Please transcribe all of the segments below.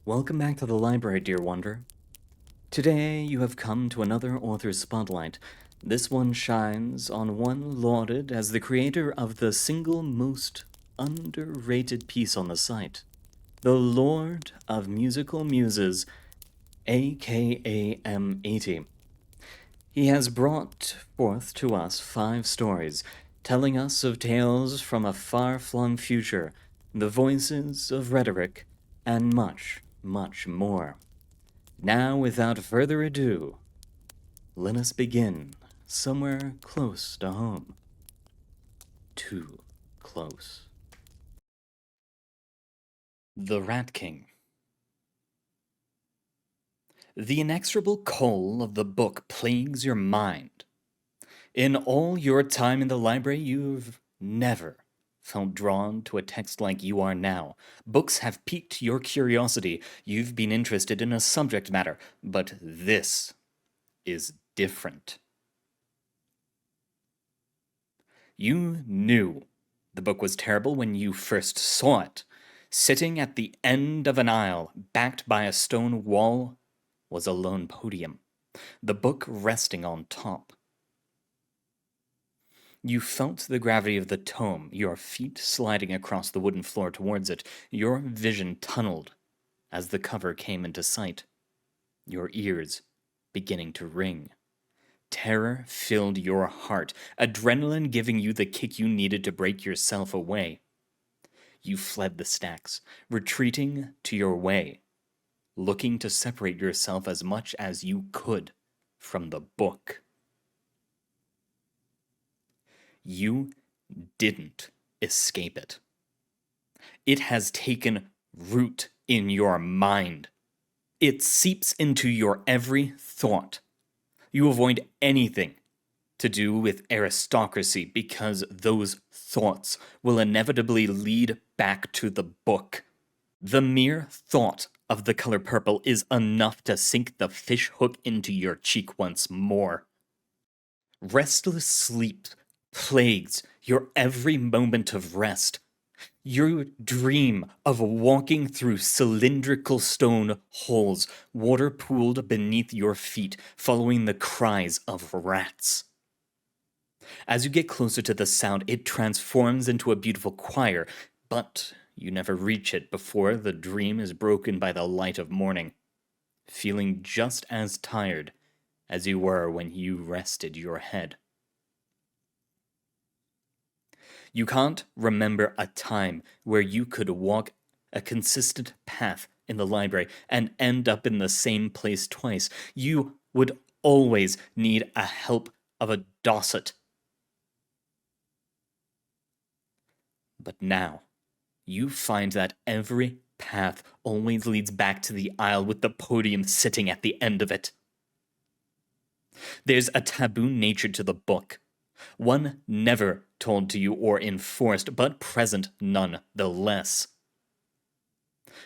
Welcome back to the library, dear Wonder. Today you have come to another author's spotlight. This one shines on one lauded as the creator of the single most underrated piece on the site, the Lord of Musical Muses, AKA-M80. He has brought forth to us 5 stories, telling us of tales from a far-flung future, the voices of rhetoric, and much, much more. Now, without further ado, let us begin somewhere close to home. Too close. The Rat King. The inexorable coal of the book plagues your mind. In all your time in the library, you've never felt drawn to a text like you are now. Books have piqued your curiosity. You've been interested in a subject matter, but this is different. You knew the book was terrible when you first saw it. Sitting at the end of an aisle, backed by a stone wall, was a lone podium, the book resting on top. You felt the gravity of the tome, your feet sliding across the wooden floor towards it, your vision tunneled as the cover came into sight, your ears beginning to ring. Terror filled your heart, adrenaline giving you the kick you needed to break yourself away. You fled the stacks, retreating to your way, looking to separate yourself as much as you could from the book. You didn't escape it. It has taken root in your mind. It seeps into your every thought. You avoid anything to do with aristocracy because those thoughts will inevitably lead back to the book. The mere thought of the color purple is enough to sink the fish hook into your cheek once more. Restless sleep plagues your every moment of rest. You dream of walking through cylindrical stone holes, water pooled beneath your feet, following the cries of rats. As you get closer to the sound, it transforms into a beautiful choir, but you never reach it before the dream is broken by the light of morning, feeling just as tired as you were when you rested your head. You can't remember a time where you could walk a consistent path in the library and end up in the same place twice. You would always need a help of a Dosset. But now, you find that every path always leads back to the aisle with the podium sitting at the end of it. There's a taboo nature to the book, one never told to you or enforced, but present nonetheless.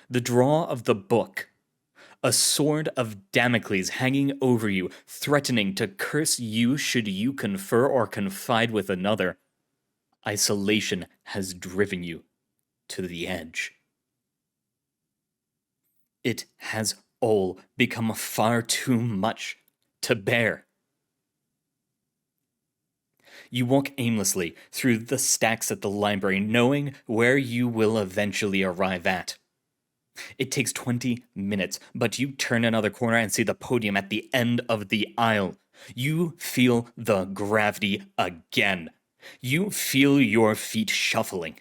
The draw of the book, a sword of Damocles hanging over you, threatening to curse you should you confer or confide with another. Isolation has driven you to the edge. It has all become far too much to bear. You walk aimlessly through the stacks at the library, knowing where you will eventually arrive at. It takes 20 minutes, but you turn another corner and see the podium at the end of the aisle. You feel the gravity again. You feel your feet shuffling.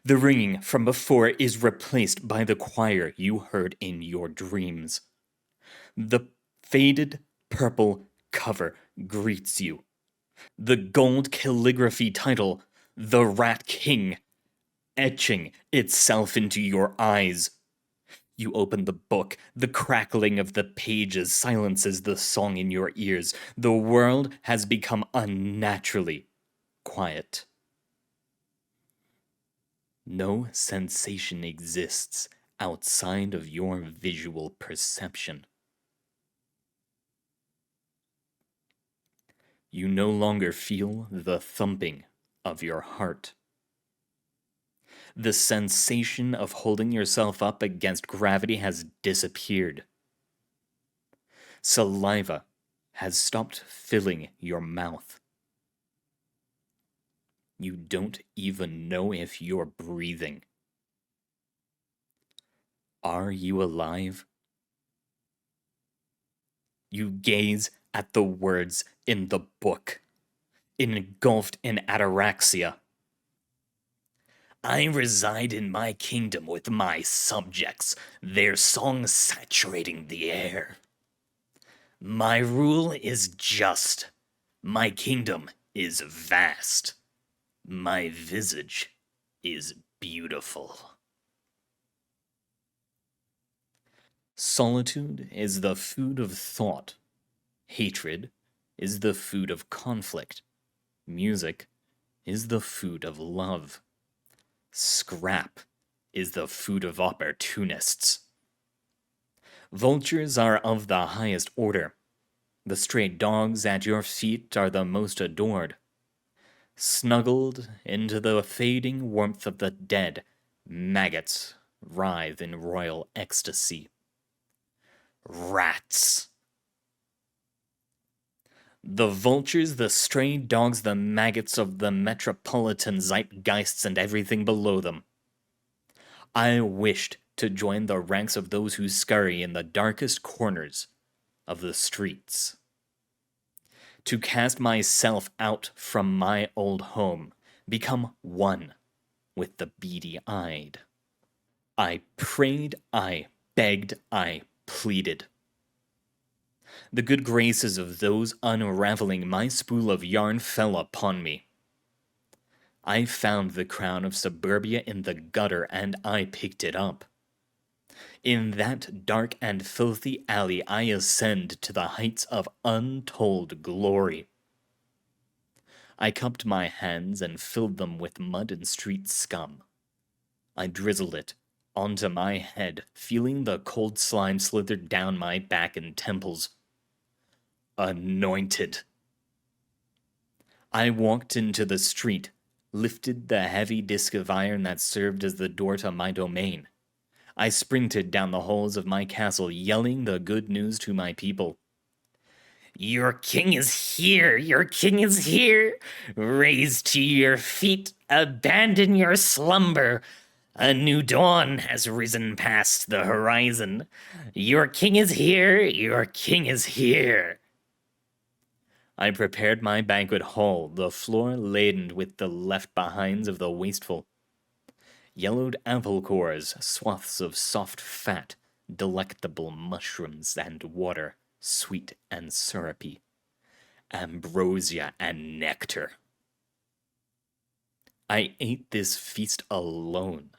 The ringing from before is replaced by the choir you heard in your dreams. The faded purple cover greets you. The gold calligraphy title, The Rat King, etching itself into your eyes. You open the book. The crackling of the pages silences the song in your ears. The world has become unnaturally quiet. No sensation exists outside of your visual perception. You no longer feel the thumping of your heart. The sensation of holding yourself up against gravity has disappeared. Saliva has stopped filling your mouth. You don't even know if you're breathing. Are you alive? You gaze at the words in the book, engulfed in ataraxia. I reside in my kingdom with my subjects, their songs saturating the air. My rule is just. My kingdom is vast. My visage is beautiful. Solitude is the food of thought. Hatred is the food of conflict. Music is the food of love. Scrap is the food of opportunists. Vultures are of the highest order. The stray dogs at your feet are the most adored. Snuggled into the fading warmth of the dead, maggots writhe in royal ecstasy. Rats. The vultures, the stray dogs, the maggots of the metropolitan zeitgeists and everything below them. I wished to join the ranks of those who scurry in the darkest corners of the streets. To cast myself out from my old home, become one with the beady-eyed. I prayed, I begged, I pleaded. The good graces of those unraveling my spool of yarn fell upon me. I found the crown of suburbia in the gutter and I picked it up. In that dark and filthy alley I ascend to the heights of untold glory. I cupped my hands and filled them with mud and street scum. I drizzled it onto my head, feeling the cold slime slither down my back and temples. Anointed. I walked into the street, lifted the heavy disc of iron that served as the door to my domain. I sprinted down the halls of my castle, yelling the good news to my people. Your king is here! Your king is here! Raise to your feet, abandon your slumber. A new dawn has risen past the horizon. Your king is here! Your king is here! I prepared my banquet hall, the floor laden with the left-behinds of the wasteful. Yellowed apple cores, swaths of soft fat, delectable mushrooms and water, sweet and syrupy, ambrosia and nectar. I ate this feast alone,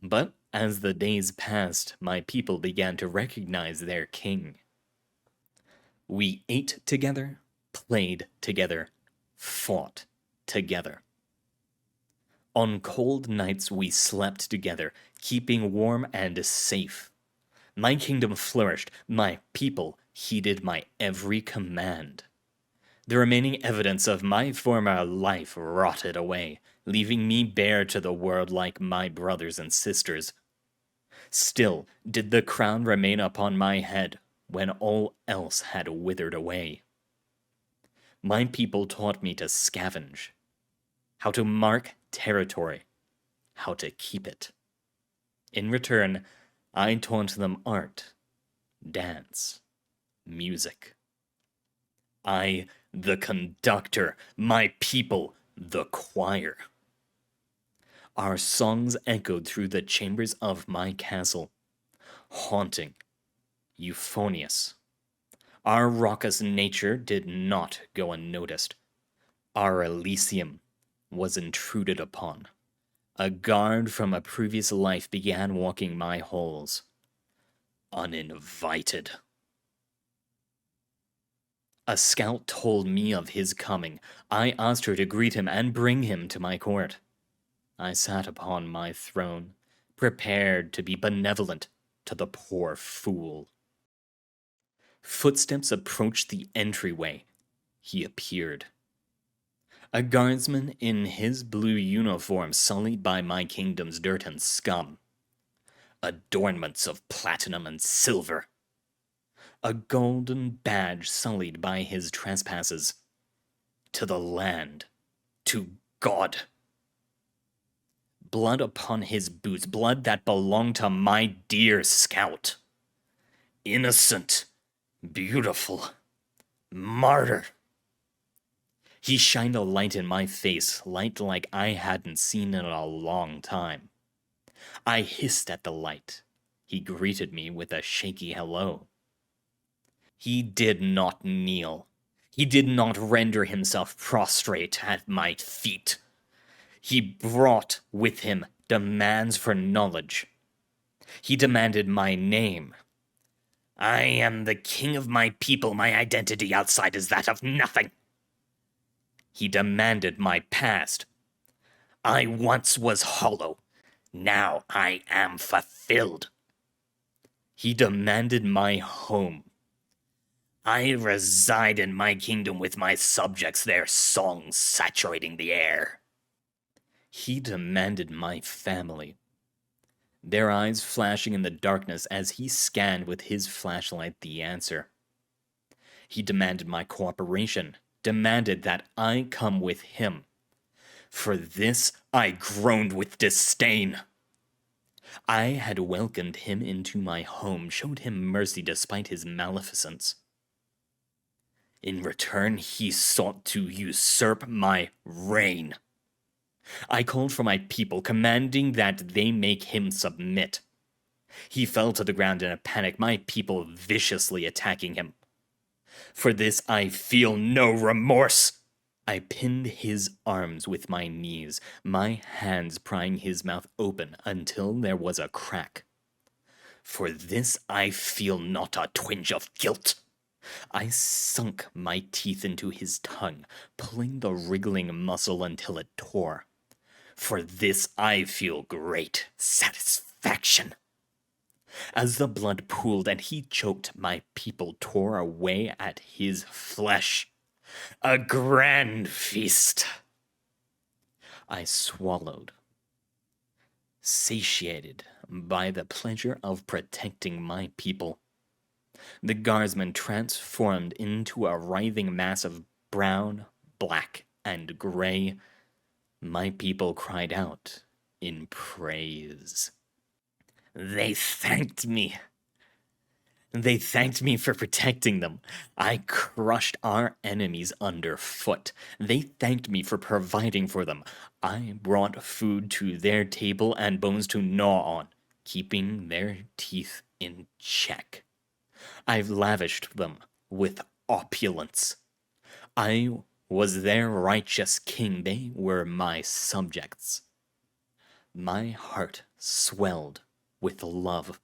but as the days passed, my people began to recognize their king. We ate together, played together, fought together. On cold nights we slept together, keeping warm and safe. My kingdom flourished, my people heeded my every command. The remaining evidence of my former life rotted away, leaving me bare to the world like my brothers and sisters. Still did the crown remain upon my head when all else had withered away. My people taught me to scavenge, how to mark territory, how to keep it. In return, I taught them art, dance, music. I, the conductor, my people, the choir. Our songs echoed through the chambers of my castle, haunting, euphonious. Our raucous nature did not go unnoticed. Our Elysium was intruded upon. A guard from a previous life began walking my halls, uninvited. A scout told me of his coming. I asked her to greet him and bring him to my court. I sat upon my throne, prepared to be benevolent to the poor fool. Footsteps approached the entryway. He appeared. A guardsman in his blue uniform sullied by my kingdom's dirt and scum. Adornments of platinum and silver. A golden badge sullied by his trespasses. To the land, to God. Blood upon his boots, blood that belonged to my dear scout. Innocent, beautiful, martyr. He shined a light in my face, light like I hadn't seen in a long time. I hissed at the light. He greeted me with a shaky hello. He did not kneel. He did not render himself prostrate at my feet. He brought with him demands for knowledge. He demanded my name. I am the king of my people. My identity outside is that of nothing. He demanded my past. I once was hollow. Now I am fulfilled. He demanded my home. I reside in my kingdom with my subjects, their songs saturating the air. He demanded my family. Their eyes flashing in the darkness as he scanned with his flashlight the answer. He demanded my cooperation, demanded that I come with him. For this I groaned with disdain. I had welcomed him into my home, showed him mercy despite his maleficence. In return, he sought to usurp my reign. I called for my people, commanding that they make him submit. He fell to the ground in a panic, my people viciously attacking him. For this I feel no remorse. I pinned his arms with my knees, my hands prying his mouth open until there was a crack. For this I feel not a twinge of guilt. I sunk my teeth into his tongue, pulling the wriggling muscle until it tore. For this I feel great satisfaction. As the blood pooled and he choked, my people tore away at his flesh. A grand feast. I swallowed, satiated by the pleasure of protecting my people. The guardsman transformed into a writhing mass of brown, black, and gray. My people cried out in praise. They thanked me. They thanked me for protecting them. I crushed our enemies underfoot. They thanked me for providing for them. I brought food to their table and bones to gnaw on, keeping their teeth in check. I've lavished them with opulence. I was their righteous king. They were my subjects. My heart swelled with love.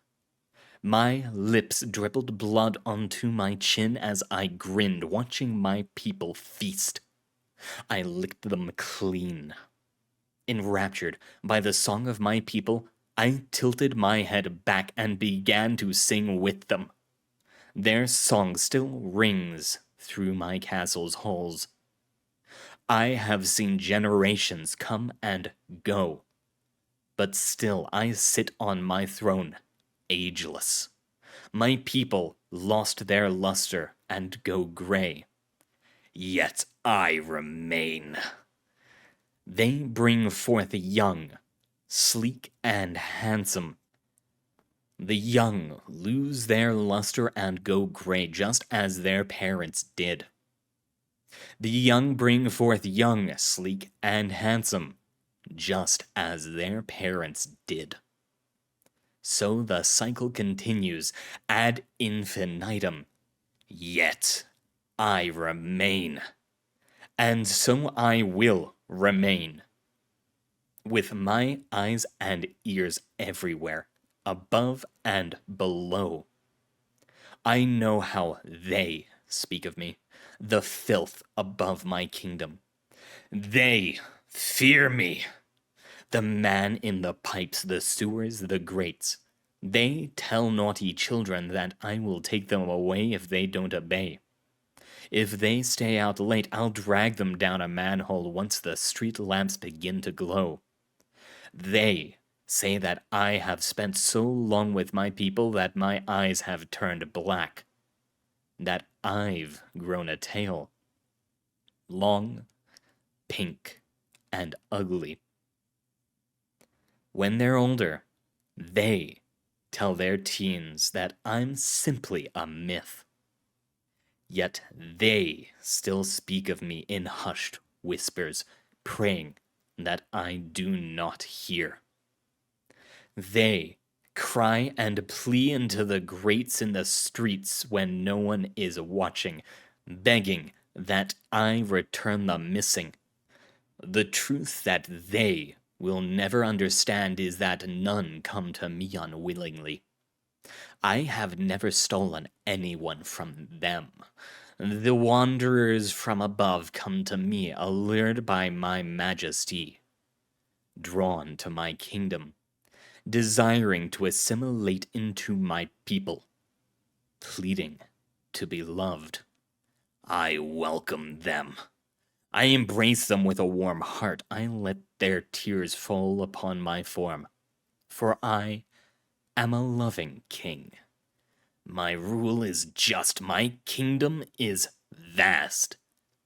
My lips dribbled blood onto my chin as I grinned, watching my people feast. I licked them clean. Enraptured by the song of my people, I tilted my head back and began to sing with them. Their song still rings through my castle's halls. I have seen generations come and go, but still I sit on my throne, ageless. My people lost their luster and go gray, yet I remain. They bring forth young, sleek and handsome. The young lose their luster and go gray, just as their parents did. The young bring forth young, sleek, and handsome, just as their parents did. So the cycle continues ad infinitum, yet I remain. And so I will remain. With my eyes and ears everywhere, above and below. I know how they speak of me, the filth above my kingdom. They fear me. The man in the pipes, the sewers, the grates. They tell naughty children that I will take them away if they don't obey. If they stay out late, I'll drag them down a manhole once the street lamps begin to glow. They say that I have spent so long with my people that my eyes have turned black, that I've grown a tail, long, pink, and ugly. When they're older, they tell their teens that I'm simply a myth. Yet they still speak of me in hushed whispers, praying that I do not hear. They cry and plea into the grates in the streets when no one is watching, begging that I return the missing. The truth that they will never understand is that none come to me unwillingly. I have never stolen anyone from them. The wanderers from above come to me, allured by my majesty, drawn to my kingdom, desiring to assimilate into my people, pleading to be loved. I welcome them. I embrace them with a warm heart. I let their tears fall upon my form, for I am a loving king. My rule is just, my kingdom is vast,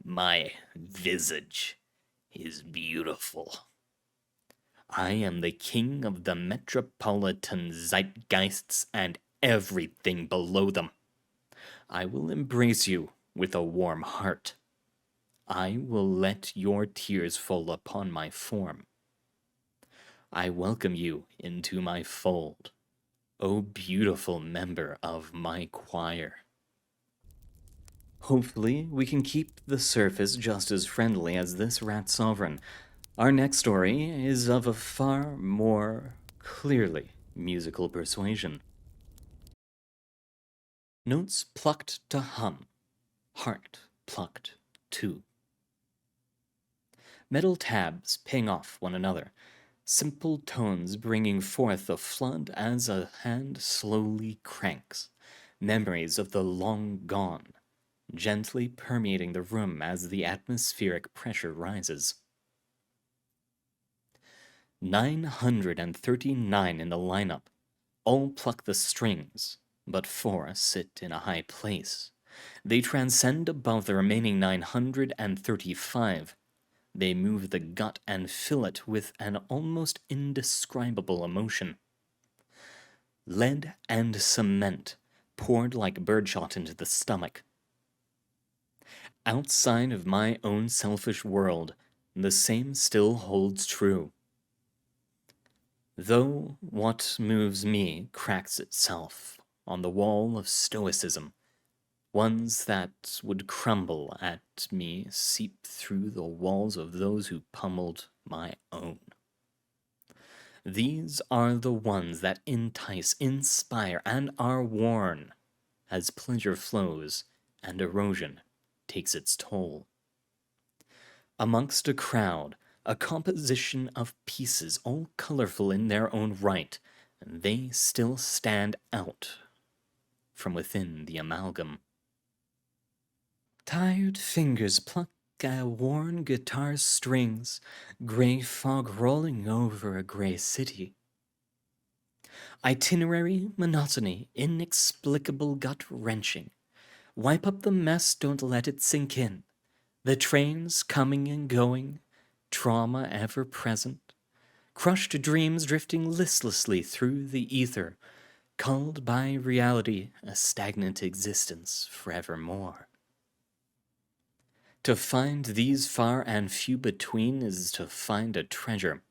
my visage is beautiful. I am the king of the metropolitan zeitgeists and everything below them. I will embrace you with a warm heart. I will let your tears fall upon my form. I welcome you into my fold, O beautiful member of my choir. Hopefully, we can keep the surface just as friendly as this rat sovereign. Our next story is of a far more clearly musical persuasion. Notes plucked to hum, heart plucked too. Metal tabs ping off one another, simple tones bringing forth a flood as a hand slowly cranks, memories of the long gone, gently permeating the room as the atmospheric pressure rises. 939 in the lineup. All pluck the strings, but 4 sit in a high place. They transcend above the remaining 935. They move the gut and fill it with an almost indescribable emotion. Lead and cement poured like birdshot into the stomach. Outside of my own selfish world, the same still holds true. Though what moves me cracks itself on the wall of stoicism, ones that would crumble at me seep through the walls of those who pummeled my own. These are the ones that entice, inspire, and are worn as pleasure flows and erosion takes its toll. Amongst a crowd, a composition of pieces, all colorful in their own right, they still stand out from within the amalgam. Tired fingers pluck at worn guitar strings, gray fog rolling over a gray city. Itinerary, monotony, inexplicable gut-wrenching. Wipe up the mess, don't let it sink in. The trains coming and going, trauma ever present, crushed dreams drifting listlessly through the ether, called by reality a stagnant existence forevermore. To find these far and few between is to find a treasure.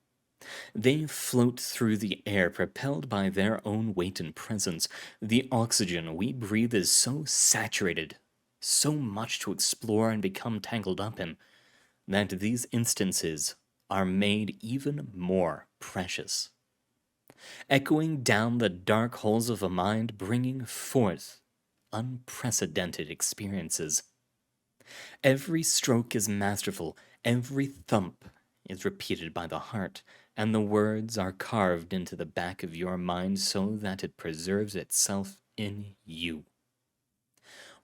They float through the air, propelled by their own weight and presence. The oxygen we breathe is so saturated, so much to explore and become tangled up in, that these instances are made even more precious. Echoing down the dark holes of a mind, bringing forth unprecedented experiences. Every stroke is masterful, every thump is repeated by the heart, and the words are carved into the back of your mind so that it preserves itself in you.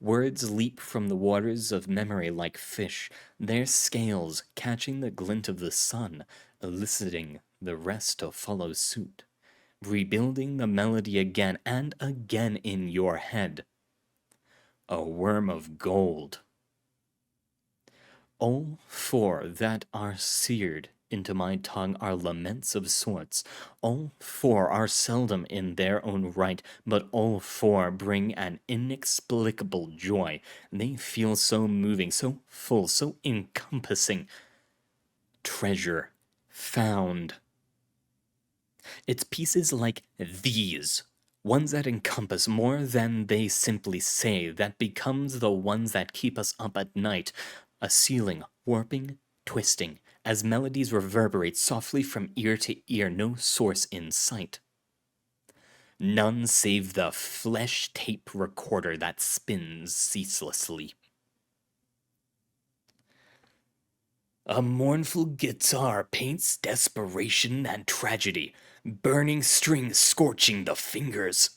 Words leap from the waters of memory like fish, their scales catching the glint of the sun, eliciting the rest to follow suit, rebuilding the melody again and again in your head. A worm of gold. All four that are seared into my tongue are laments of sorts. All four are seldom in their own right, but all four bring an inexplicable joy. They feel so moving, so full, so encompassing. Treasure found. It's pieces like these, ones that encompass more than they simply say, that becomes the ones that keep us up at night. A ceiling warping, twisting, as melodies reverberate softly from ear to ear, no source in sight. None save the flesh tape recorder that spins ceaselessly. A mournful guitar paints desperation and tragedy, burning strings scorching the fingers.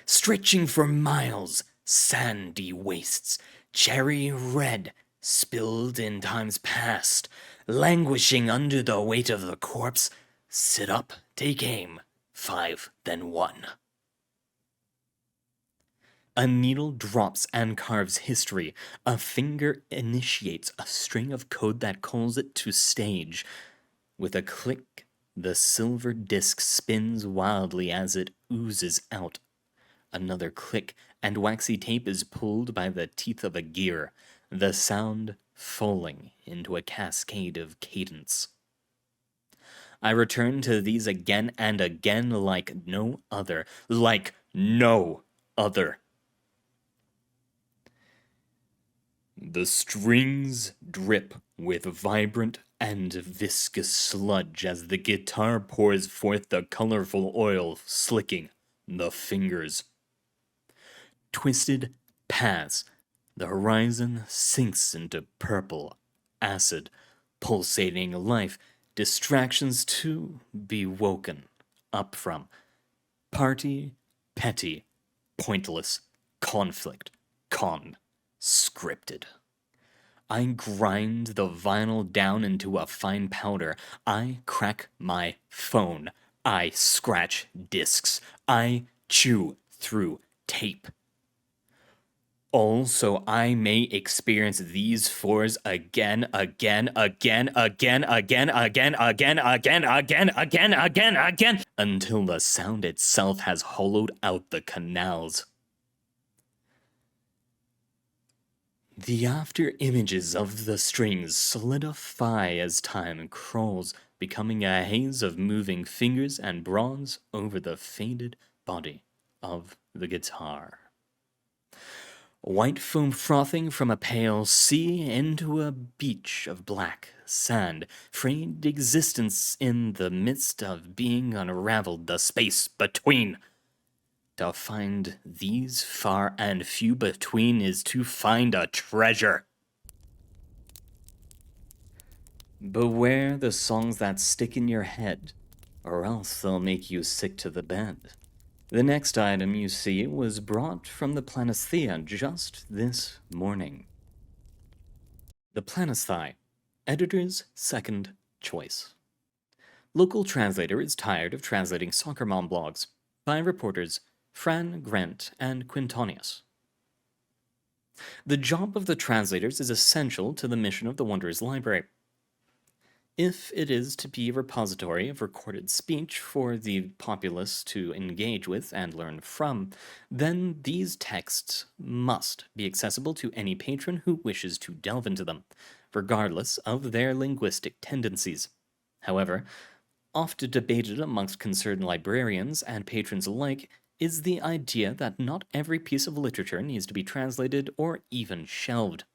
Stretching for miles, sandy wastes, cherry red, spilled in times past, languishing under the weight of the corpse. Sit up, take aim, 5, then 1. A needle drops and carves history. A finger initiates a string of code that calls it to stage. With a click, the silver disc spins wildly as it oozes out. Another click, and waxy tape is pulled by the teeth of a gear, the sound falling into a cascade of cadence. I return to these again and again like no other, like no other. The strings drip with vibrant and viscous sludge as the guitar pours forth the colorful oil, slicking the fingers. Twisted paths, the horizon sinks into purple, acid, pulsating life, distractions to be woken up from. Party, petty, pointless, conflict, scripted. I grind the vinyl down into a fine powder. I crack my phone. I scratch discs. I chew through tape. All so I may experience these fours again, again, again, again, again, again, again, again, again, again, again, again, until the sound itself has hollowed out the canals. The after images of the strings solidify as time crawls, becoming a haze of moving fingers and bronze over the faded body of the guitar. White foam frothing from a pale sea into a beach of black sand, frayed existence in the midst of being unraveled, the space between. To find these far and few between is to find a treasure. Beware the songs that stick in your head, or else they'll make you sick to the bed. The next item you see was brought from the Planisthea just this morning. The Planisthai, editor's second choice. Local translator is tired of translating soccer mom blogs by reporters Fran Grant and Quintonius. The job of the translators is essential to the mission of the Wanderer's Library. If it is to be a repository of recorded speech for the populace to engage with and learn from, then these texts must be accessible to any patron who wishes to delve into them, regardless of their linguistic tendencies. However, oft debated amongst concerned librarians and patrons alike is the idea that not every piece of literature needs to be translated or even shelved.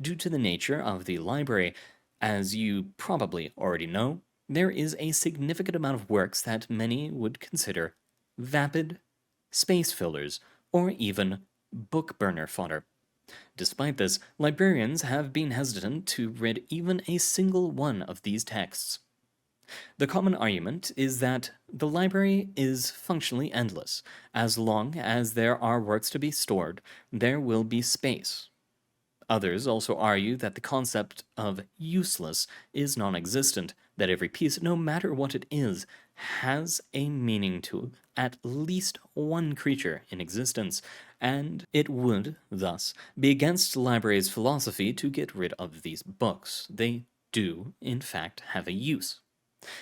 Due to the nature of the library, as you probably already know, there is a significant amount of works that many would consider vapid, space fillers, or even book burner fodder. Despite this, librarians have been hesitant to read even a single one of these texts. The common argument is that the library is functionally endless. As long as there are works to be stored, there will be space. Others also argue that the concept of useless is non-existent, that every piece, no matter what it is, has a meaning to at least one creature in existence, and it would, thus, be against the library's philosophy to get rid of these books. They do, in fact, have a use.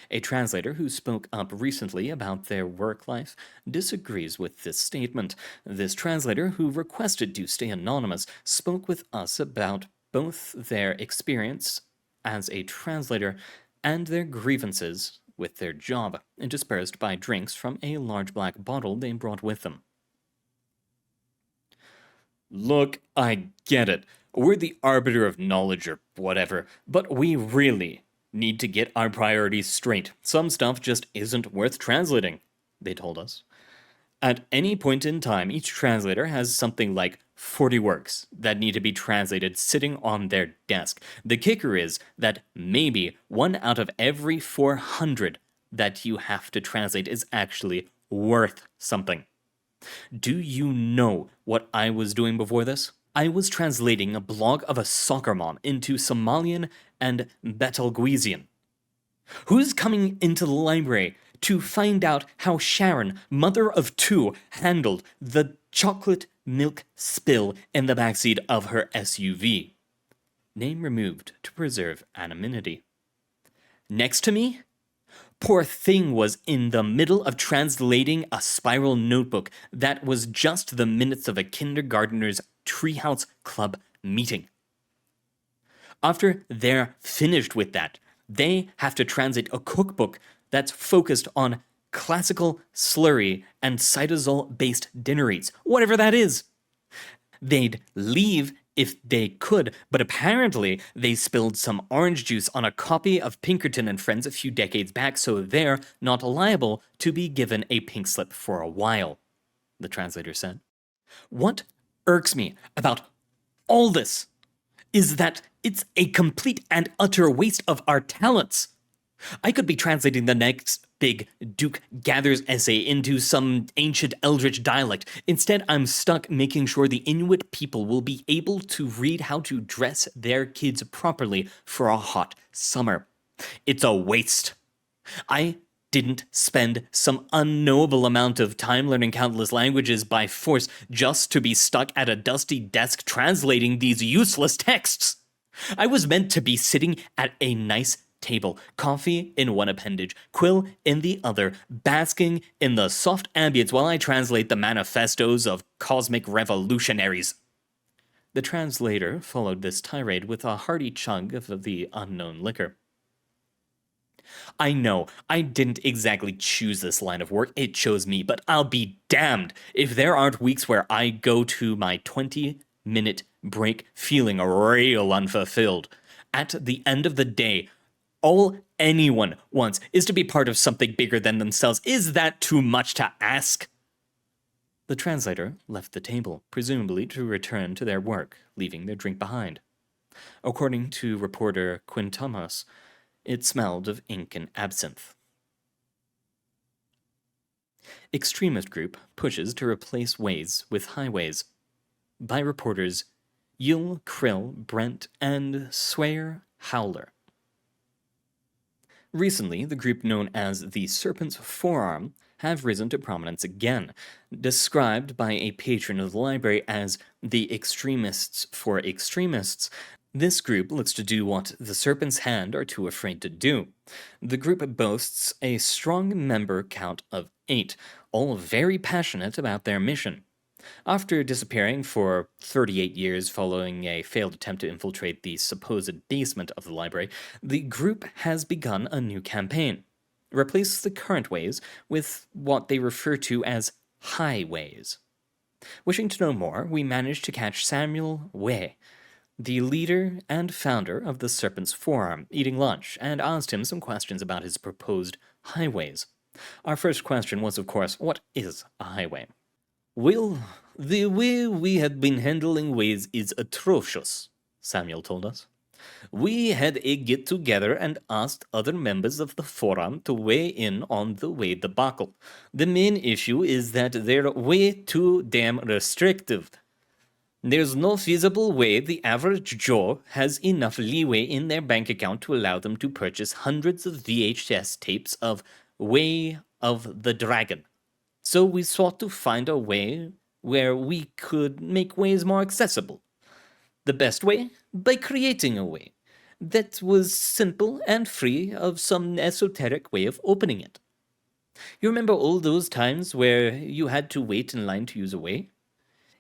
A translator who spoke up recently about their work life disagrees with this statement. This translator, who requested to stay anonymous, spoke with us about both their experience as a translator and their grievances with their job, interspersed by drinks from a large black bottle they brought with them. Look, I get it. We're the arbiter of knowledge or whatever, but we really need to get our priorities straight. Some stuff just isn't worth translating, they told us. At any point in time, each translator has something like 40 works that need to be translated sitting on their desk. The kicker is that maybe 1 out of every 400 that you have to translate is actually worth something. Do you know what I was doing before this? I was translating a blog of a soccer mom into Somalian and Betelguesian. Who's coming into the library to find out how Sharon, mother of 2, handled the chocolate milk spill in the backseat of her SUV? Name removed to preserve anonymity. Next to me? Poor thing was in the middle of translating a spiral notebook that was just the minutes of a kindergartner's treehouse club meeting. After they're finished with that, they have to translate a cookbook that's focused on classical slurry and cytosol-based dinner eats, whatever that is. They'd leave if they could, but apparently they spilled some orange juice on a copy of Pinkerton and Friends a few decades back, so they're not liable to be given a pink slip for a while, the translator said. What irks me about all this is that it's a complete and utter waste of our talents. I could be translating the next big Duke Gathers essay into some ancient Eldritch dialect. Instead, I'm stuck making sure the Inuit people will be able to read how to dress their kids properly for a hot summer. It's a waste. I didn't spend some unknowable amount of time learning countless languages by force just to be stuck at a dusty desk translating these useless texts. I was meant to be sitting at a nice table, coffee in one appendage, quill in the other, basking in the soft ambience while I translate the manifestos of cosmic revolutionaries. The translator followed this tirade with a hearty chug of the unknown liquor. I know, I didn't exactly choose this line of work, it chose me, but I'll be damned if there aren't weeks where I go to my 20-minute break feeling real unfulfilled. At the end of the day, all anyone wants is to be part of something bigger than themselves. Is that too much to ask? The translator left the table, presumably to return to their work, leaving their drink behind. According to reporter Quinn Thomas, it smelled of ink and absinthe. Extremist group pushes to replace ways with highways. By reporters Yul, Krill, Brent, and Swear Howler. Recently, the group known as the Serpent's Forearm have risen to prominence again, described by a patron of the library as the Extremists for Extremists. This group looks to do what the Serpent's Hand are too afraid to do. The group boasts a strong member count of 8, all very passionate about their mission. After disappearing for 38 years following a failed attempt to infiltrate the supposed basement of the library, the group has begun a new campaign. Replace the current ways with what they refer to as highways. Wishing to know more, we managed to catch Samuel Way, the leader and founder of the Serpent's Forearm, eating lunch, and asked him some questions about his proposed highways. Our first question was, of course, what is a highway? Well, the way we had been handling ways is atrocious, Samuel told us. We had a get-together and asked other members of the forum to weigh in on the way debacle. The main issue is that they're way too damn restrictive. There's no feasible way the average Joe has enough leeway in their bank account to allow them to purchase hundreds of VHS tapes of Way of the Dragon. So we sought to find a way where we could make ways more accessible. The best way? By creating a way that was simple and free of some esoteric way of opening it. You remember all those times where you had to wait in line to use a way?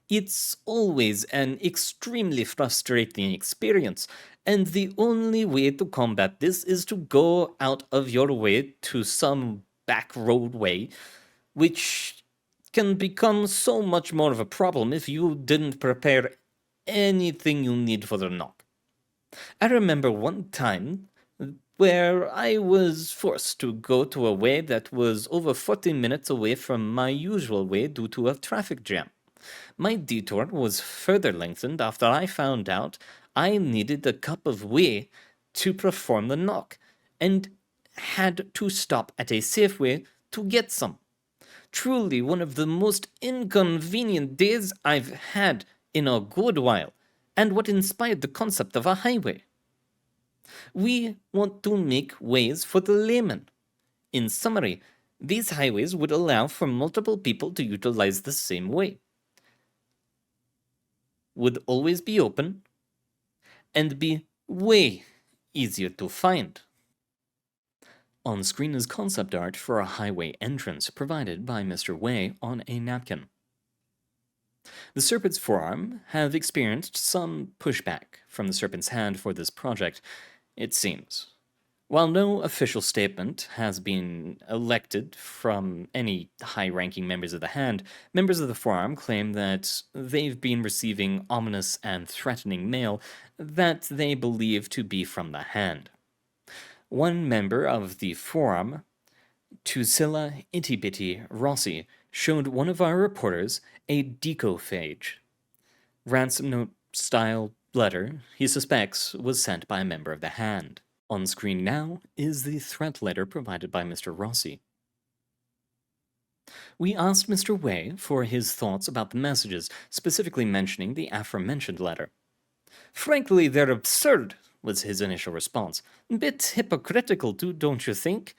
It's always an extremely frustrating experience, and the only way to combat this is to go out of your way to some back roadway, which can become so much more of a problem if you didn't prepare anything you need for the knock. I remember one time where I was forced to go to a way that was over 40 minutes away from my usual way due to a traffic jam. My detour was further lengthened after I found out I needed a cup of whey to perform the knock, and had to stop at a Safeway to get some. Truly one of the most inconvenient days I've had in a good while, and what inspired the concept of a highway. We want to make ways for the layman. In summary, these highways would allow for multiple people to utilize the same way, would always be open, and be way easier to find. On screen is concept art for a highway entrance provided by Mr. Way on a napkin. The Serpent's Forearm have experienced some pushback from the Serpent's Hand for this project, it seems. While no official statement has been elected from any high-ranking members of the Hand, members of the Forearm claim that they've been receiving ominous and threatening mail that they believe to be from the Hand. One member of the Forum, Tizita Rossi, showed one of our reporters a decophage, ransom note-style letter he suspects was sent by a member of the Hand. On screen now is the threat letter provided by Mr. Rossi. We asked Mr. Way for his thoughts about the messages, specifically mentioning the aforementioned letter. "Frankly, they're absurd," was his initial response. "Bit hypocritical too, don't you think?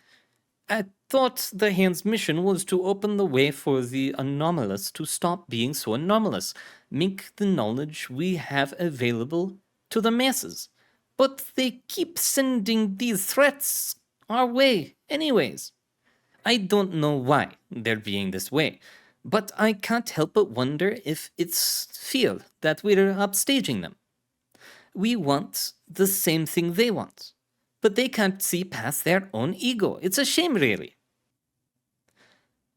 I thought the Hand's mission was to open the way for the anomalous to stop being so anomalous, make the knowledge we have available to the masses. But they keep sending these threats our way anyways. I don't know why they're being this way, but I can't help but wonder if it's fear that we're upstaging them. We want the same thing they want, but they can't see past their own ego. It's a shame, really."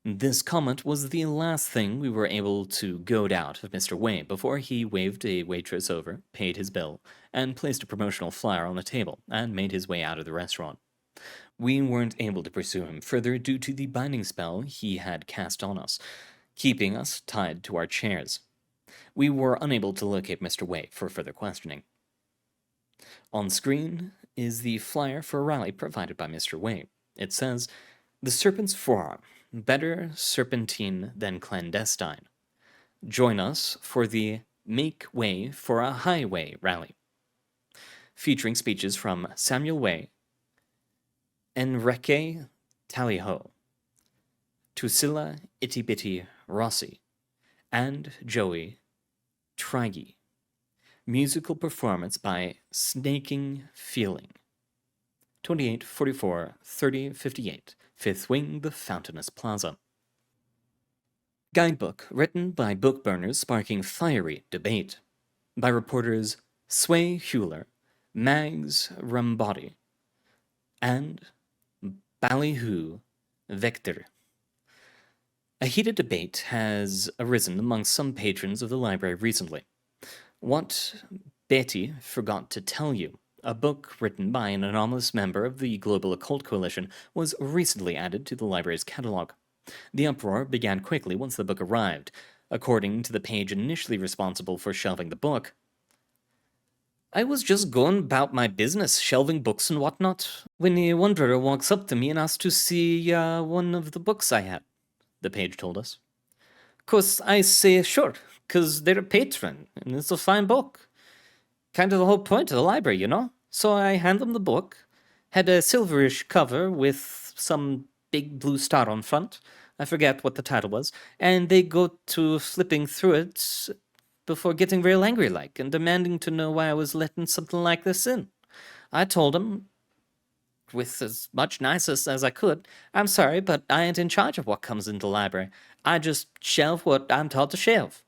This comment was the last thing we were able to goad out of Mr. Way before he waved a waitress over, paid his bill, and placed a promotional flyer on the table, and made his way out of the restaurant. We weren't able to pursue him further due to the binding spell he had cast on us, keeping us tied to our chairs. We were unable to locate Mr. Way for further questioning. On screen is the flyer for a rally provided by Mr. Way. It says, "The Serpent's Forearm, better serpentine than clandestine. Join us for the Make Way for a Highway rally." Featuring speeches from Samuel Way, Enrique Taliho, Tusila Itty Rossi, and Joey Trigi. Musical performance by Snaking Feeling. 28, 44, 30, 58, 5th Wing, the Fountainous Plaza. Guidebook written by book burners sparking fiery debate. By reporters Sway Hewler, Mags Rambody, and Ballyhoo Vector. A heated debate has arisen among some patrons of the library recently. What Betty Forgot to Tell You, a book written by an anomalous member of the Global Occult Coalition, was recently added to the library's catalog. The uproar began quickly once the book arrived. According to the page initially responsible for shelving the book, I was just going about my business, shelving books and whatnot, when a wanderer walks up to me and asks to see one of the books I had, the page told us. Course, I say sure, 'cause they're a patron, and it's a fine book. Kind of the whole point of the library, you know? So I hand them the book. Had a silverish cover with some big blue star on front. I forget what the title was. And they go to flipping through it before getting real angry like and demanding to know why I was letting something like this in. I told them, with as much niceness as I could, I'm sorry, but I ain't in charge of what comes into the library. I just shelve what I'm taught to shelve.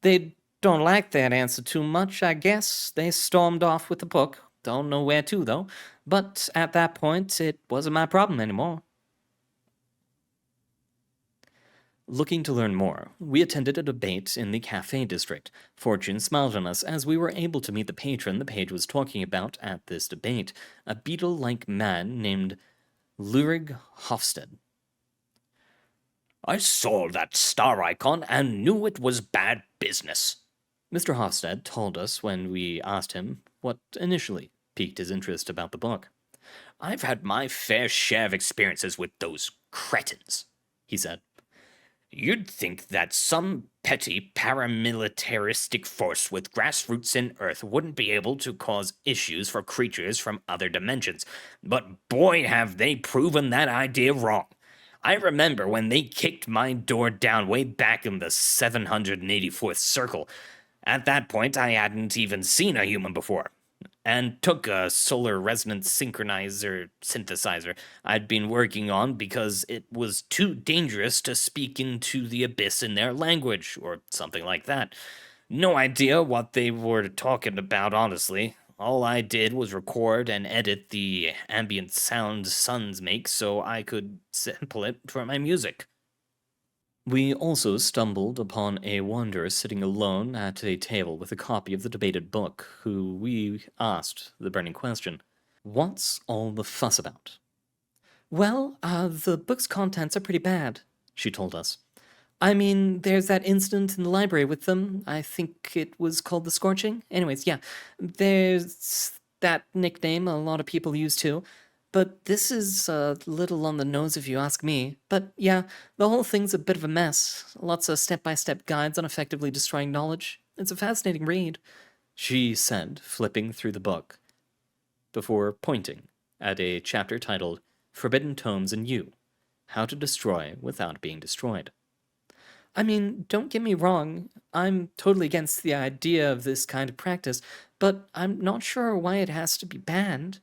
They don't like that answer too much, I guess. They stormed off with the book. Don't know where to, though. But at that point, it wasn't my problem anymore. Looking to learn more, we attended a debate in the cafe district. Fortune smiled on us as we were able to meet the patron the page was talking about at this debate, a beetle-like man named Lurig Hofstad. I saw that star icon and knew it was bad business, Mr. Hofstad told us when we asked him what initially piqued his interest about the book. I've had my fair share of experiences with those cretins, he said. You'd think that some petty paramilitaristic force with grassroots in Earth wouldn't be able to cause issues for creatures from other dimensions, but boy have they proven that idea wrong. I remember when they kicked my door down way back in the 784th circle. At that point, I hadn't even seen a human before, and took a solar resonance synthesizer I'd been working on because it was too dangerous to speak into the abyss in their language, or something like that. No idea what they were talking about, honestly. All I did was record and edit the ambient sound suns make so I could sample it for my music. We also stumbled upon a wanderer sitting alone at a table with a copy of the debated book, who we asked the burning question, "What's all the fuss about?" "Well, the book's contents are pretty bad," she told us. "I mean, there's that incident in the library with them. I think it was called the Scorching. Anyways, yeah, there's that nickname a lot of people use too. But this is a little on the nose if you ask me. But yeah, the whole thing's a bit of a mess. Lots of step-by-step guides on effectively destroying knowledge. It's a fascinating read," she said, flipping through the book, before pointing at a chapter titled Forbidden Tomes in You, How to Destroy Without Being Destroyed. I mean, don't get me wrong, I'm totally against the idea of this kind of practice, but I'm not sure why it has to be banned.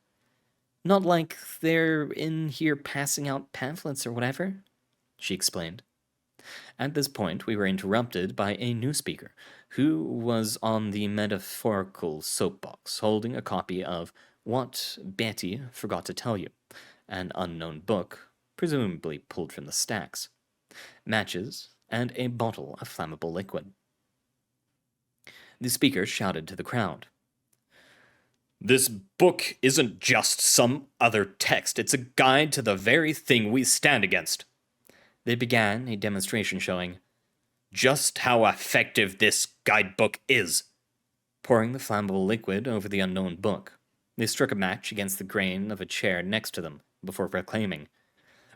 Not like they're in here passing out pamphlets or whatever, she explained. At this point, we were interrupted by a new speaker, who was on the metaphorical soapbox, holding a copy of What Betty Forgot to Tell You, an unknown book, presumably pulled from the stacks, matches, and a bottle of flammable liquid. The speaker shouted to the crowd, "This book isn't just some other text, it's a guide to the very thing we stand against." They began a demonstration showing just how effective this guidebook is, pouring the flammable liquid over the unknown book. They struck a match against the grain of a chair next to them before proclaiming,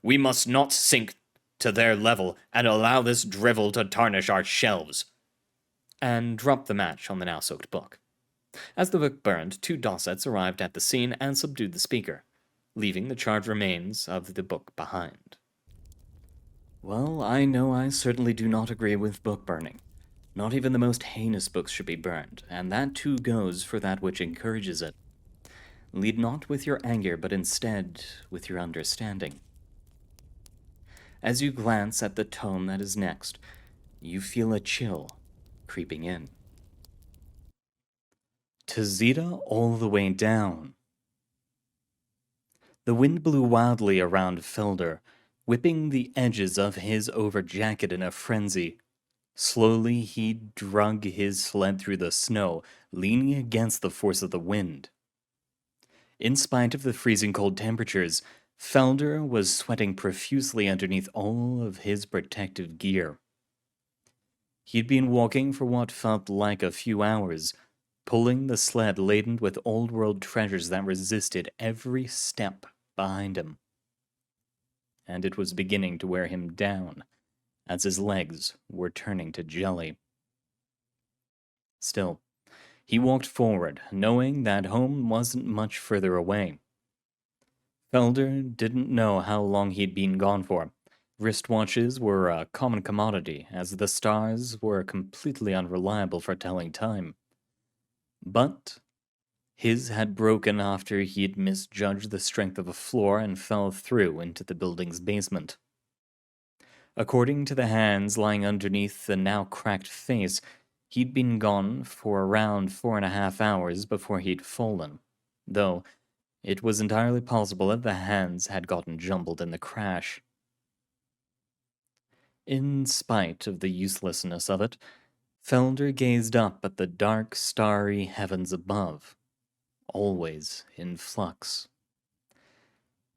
"We must not sink to their level and allow this drivel to tarnish our shelves," and dropped the match on the now-soaked book. As the book burned, 2 Dossets arrived at the scene and subdued the speaker, leaving the charred remains of the book behind. Well, I know I certainly do not agree with book burning. Not even the most heinous books should be burned, and that too goes for that which encourages it. Lead not with your anger, but instead with your understanding. As you glance at the tome that is next, you feel a chill creeping in. Tizita all the way down. The wind blew wildly around Felder, whipping the edges of his overjacket in a frenzy. Slowly he drug his sled through the snow, leaning against the force of the wind. In spite of the freezing cold temperatures, Felder was sweating profusely underneath all of his protective gear. He'd been walking for what felt like a few hours, pulling the sled laden with old-world treasures that resisted every step behind him. And it was beginning to wear him down, as his legs were turning to jelly. Still, he walked forward, knowing that home wasn't much further away. Felder didn't know how long he'd been gone for. Wristwatches were a common commodity, as the stars were completely unreliable for telling time. But his had broken after he'd misjudged the strength of a floor and fell through into the building's basement. According to the hands lying underneath the now cracked face, he'd been gone for around 4.5 hours before he'd fallen, though it was entirely possible that the hands had gotten jumbled in the crash. In spite of the uselessness of it, Felder gazed up at the dark, starry heavens above, always in flux.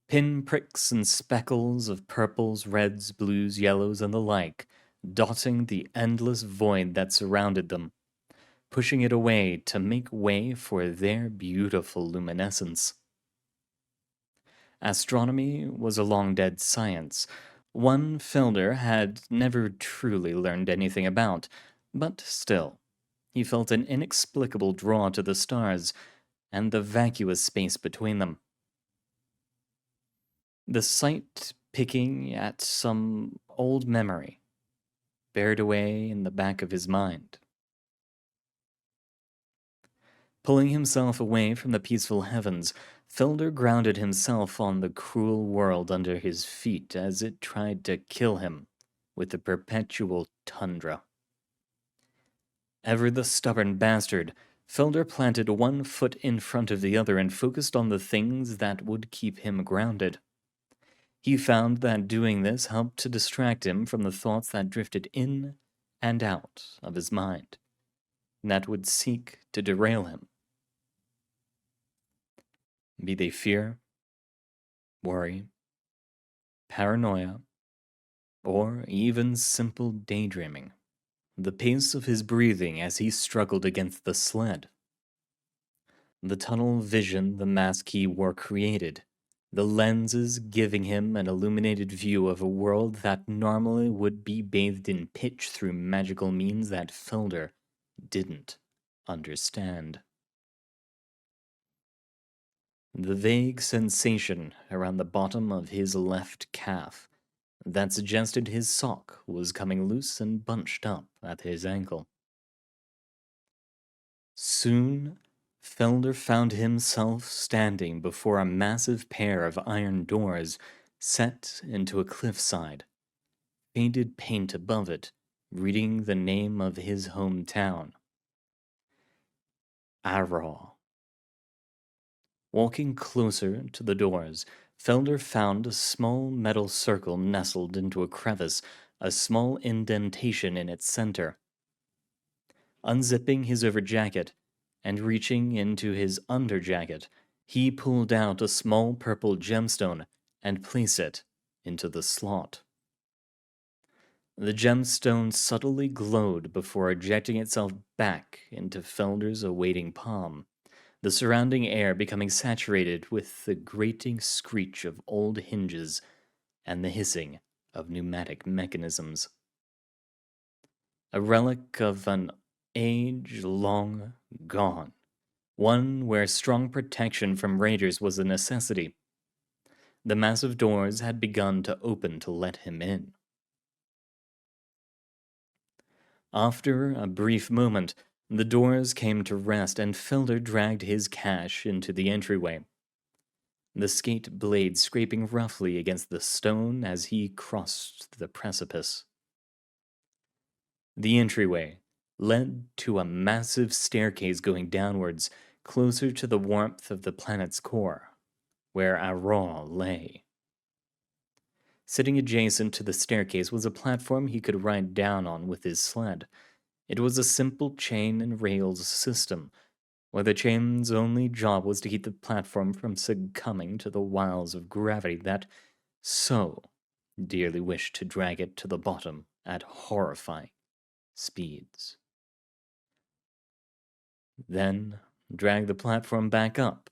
Pinpricks and speckles of purples, reds, blues, yellows, and the like, dotting the endless void that surrounded them, pushing it away to make way for their beautiful luminescence. Astronomy was a long-dead science, one Felder had never truly learned anything about, but still, he felt an inexplicable draw to the stars and the vacuous space between them. The sight picking at some old memory, buried away in the back of his mind. Pulling himself away from the peaceful heavens, Felder grounded himself on the cruel world under his feet as it tried to kill him with the perpetual tundra. Ever the stubborn bastard, Felder planted one foot in front of the other and focused on the things that would keep him grounded. He found that doing this helped to distract him from the thoughts that drifted in and out of his mind, and that would seek to derail him. Be they fear, worry, paranoia, or even simple daydreaming. The pace of his breathing as he struggled against the sled. The tunnel vision the mask he wore created, the lenses giving him an illuminated view of a world that normally would be bathed in pitch through magical means that Felder didn't understand. The vague sensation around the bottom of his left calf that suggested his sock was coming loose and bunched up at his ankle. Soon, Felder found himself standing before a massive pair of iron doors set into a cliffside, painted paint above it, reading the name of his hometown. Arraw. Walking closer to the doors, Felder found a small metal circle nestled into a crevice, a small indentation in its center. Unzipping his overjacket and reaching into his underjacket, he pulled out a small purple gemstone and placed it into the slot. The gemstone subtly glowed before ejecting itself back into Felder's awaiting palm, the surrounding air becoming saturated with the grating screech of old hinges and the hissing of pneumatic mechanisms. A relic of an age long gone, one where strong protection from raiders was a necessity. The massive doors had begun to open to let him in. After a brief moment, the doors came to rest and Felder dragged his cache into the entryway, the skate blade scraping roughly against the stone as he crossed the precipice. The entryway led to a massive staircase going downwards, closer to the warmth of the planet's core, where Arraw lay. Sitting adjacent to the staircase was a platform he could ride down on with his sled. It was a simple chain and rails system, where the chain's only job was to keep the platform from succumbing to the wiles of gravity that so dearly wished to drag it to the bottom at horrifying speeds. then drag the platform back up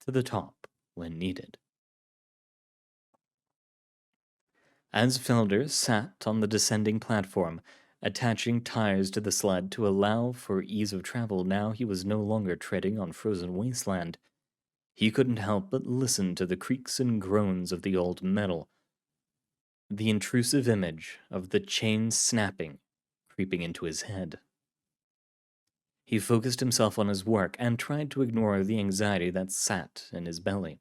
to the top when needed. As Felder sat on the descending platform, attaching tires to the sled to allow for ease of travel now he was no longer treading on frozen wasteland, he couldn't help but listen to the creaks and groans of the old metal, the intrusive image of the chain snapping creeping into his head. He focused himself on his work and tried to ignore the anxiety that sat in his belly.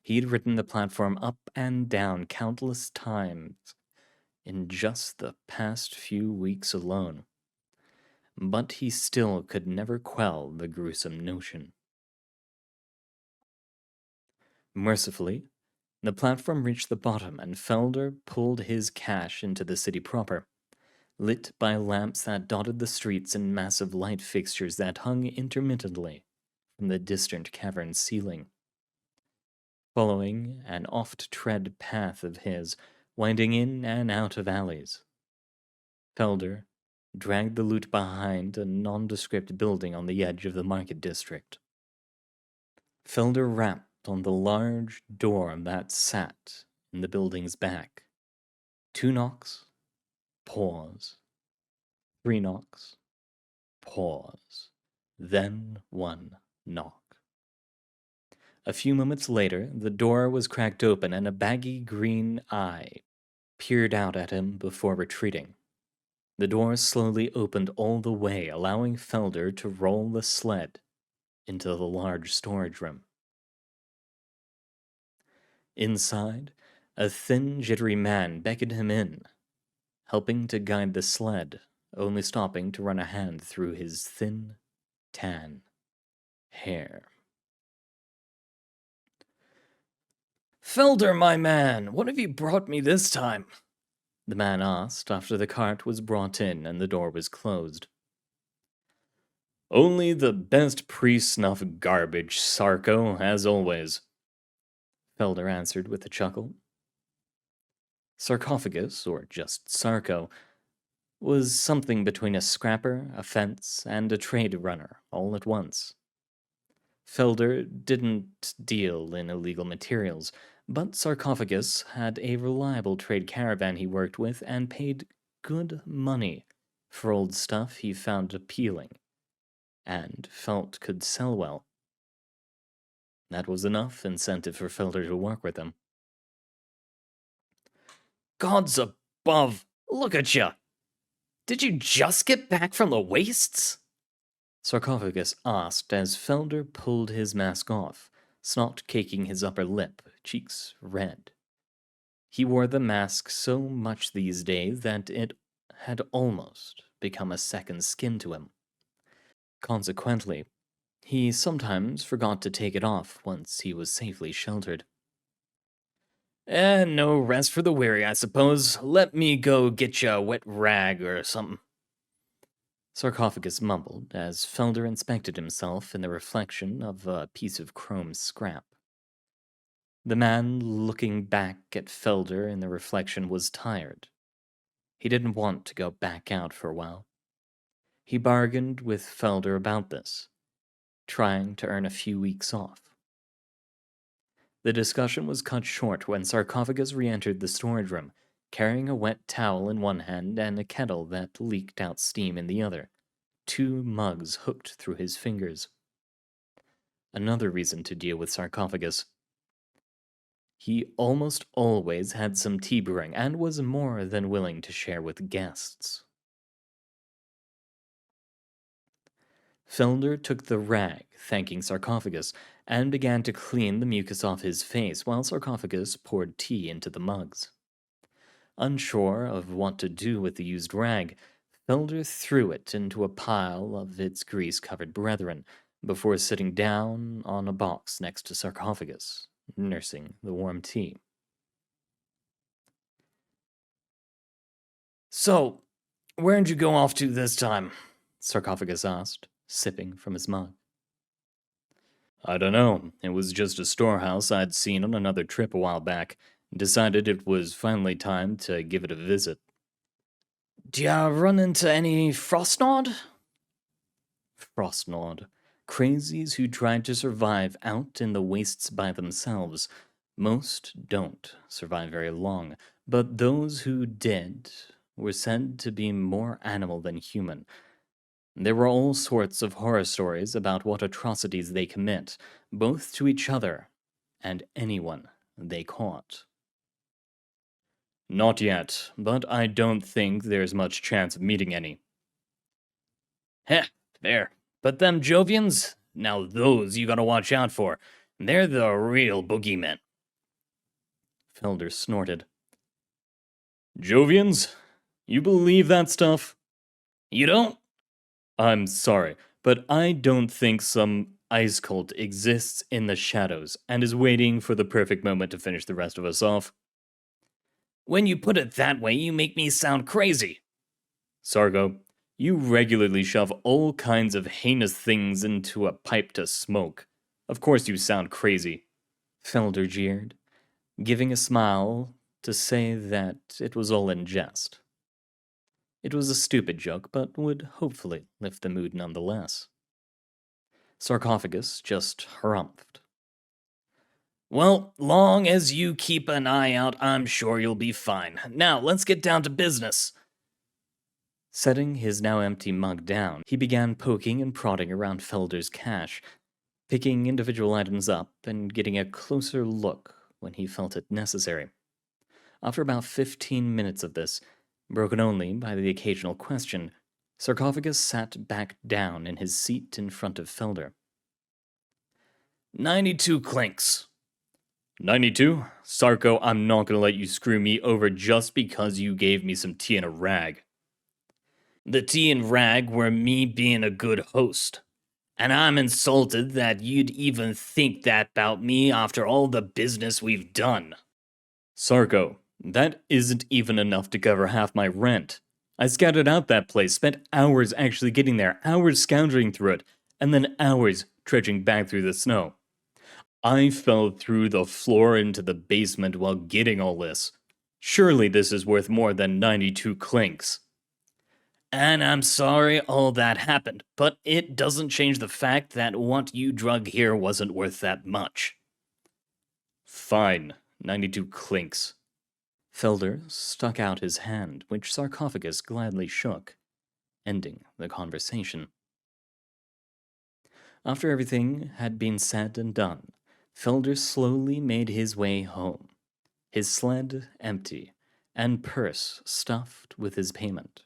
He'd ridden the platform up and down countless times in just the past few weeks alone, but he still could never quell the gruesome notion. Mercifully, the platform reached the bottom and Felder pulled his cache into the city proper, lit by lamps that dotted the streets and massive light fixtures that hung intermittently from the distant cavern's ceiling. Following an oft-tread path of his, winding in and out of alleys, Felder dragged the loot behind a nondescript building on the edge of the market district. Felder rapped on the large door that sat in the building's back. 2 knocks, pause. 3 knocks, pause. Then 1 knock. A few moments later, the door was cracked open and a baggy green eye peered out at him before retreating. The door slowly opened all the way, allowing Felder to roll the sled into the large storage room. Inside, a thin, jittery man beckoned him in, helping to guide the sled, only stopping to run a hand through his thin, tan hair. Felder, my man, what have you brought me this time? The man asked after the cart was brought in and the door was closed. Only the best pre-snuff garbage, Sarko, as always, Felder answered with a chuckle. Sarcophagus, or just Sarko, was something between a scrapper, a fence, and a trade runner, all at once. Felder didn't deal in illegal materials, but Sarcophagus had a reliable trade caravan he worked with and paid good money for old stuff he found appealing and felt could sell well. That was enough incentive for Felder to work with him. Gods above, look at ya! Did you just get back from the wastes? Sarcophagus asked as Felder pulled his mask off, snot caking his upper lip, cheeks red. He wore the mask so much these days that it had almost become a second skin to him. Consequently, he sometimes forgot to take it off once he was safely sheltered. No rest for the weary, I suppose. Let me go get ya a wet rag or something. Sarcophagus mumbled as Felder inspected himself in the reflection of a piece of chrome scrap. The man looking back at Felder in the reflection was tired. He didn't want to go back out for a while. He bargained with Felder about this, trying to earn a few weeks off. The discussion was cut short when Sarcophagus re-entered the storage room, carrying a wet towel in one hand and a kettle that leaked out steam in the other, 2 mugs hooked through his fingers. Another reason to deal with Sarcophagus. He almost always had some tea brewing and was more than willing to share with guests. Felder took the rag, thanking Sarcophagus, and began to clean the mucus off his face while Sarcophagus poured tea into the mugs. Unsure of what to do with the used rag, Felder threw it into a pile of its grease-covered brethren before sitting down on a box next to Sarcophagus, nursing the warm tea. So, where'd you go off to this time? Sarcophagus asked, sipping from his mug. I don't know. It was just a storehouse I'd seen on another trip a while back. Decided it was finally time to give it a visit. D'ya run into any Frostnod? cross-gnawed. Crazies who tried to survive out in the wastes by themselves. Most don't survive very long, but those who did were said to be more animal than human. There were all sorts of horror stories about what atrocities they commit, both to each other and anyone they caught. Not yet, but I don't think there's much chance of meeting any. Heh, there. But them Jovians? Now those you gotta watch out for. They're the real boogeymen. Felder snorted. Jovians? You believe that stuff? You don't? I'm sorry, but I don't think some ice cult exists in the shadows and is waiting for the perfect moment to finish the rest of us off. When you put it that way, you make me sound crazy. Sargo, you regularly shove all kinds of heinous things into a pipe to smoke. Of course you sound crazy. Felder jeered, giving a smile to say that it was all in jest. It was a stupid joke, but would hopefully lift the mood nonetheless. Sarcophagus just harumphed. Well, long as you keep an eye out, I'm sure you'll be fine. Now, let's get down to business. Setting his now empty mug down, he began poking and prodding around Felder's cache, picking individual items up and getting a closer look when he felt it necessary. After about 15 minutes of this, broken only by the occasional question, Sarcophagus sat back down in his seat in front of Felder. 92 clinks. 92? Sarko, I'm not gonna let you screw me over just because you gave me some tea and a rag. The tea and rag were me being a good host. And I'm insulted that you'd even think that about me after all the business we've done. Sarko, that isn't even enough to cover half my rent. I scouted out that place, spent hours actually getting there, hours scoundering through it, and then hours trudging back through the snow. I fell through the floor into the basement while getting all this. Surely this is worth more than 92 clinks. And I'm sorry all that happened, but it doesn't change the fact that what you drug here wasn't worth that much. Fine, 92 clinks. Felder stuck out his hand, which Sarcophagus gladly shook, ending the conversation. After everything had been said and done, Felder slowly made his way home, his sled empty, and purse stuffed with his payment.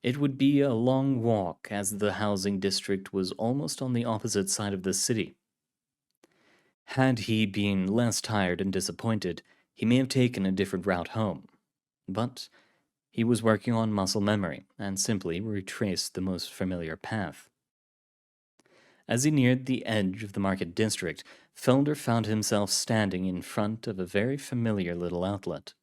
It would be a long walk, as the housing district was almost on the opposite side of the city. Had he been less tired and disappointed, he may have taken a different route home. But he was working on muscle memory, and simply retraced the most familiar path. As he neared the edge of the market district, Felder found himself standing in front of a very familiar little outlet.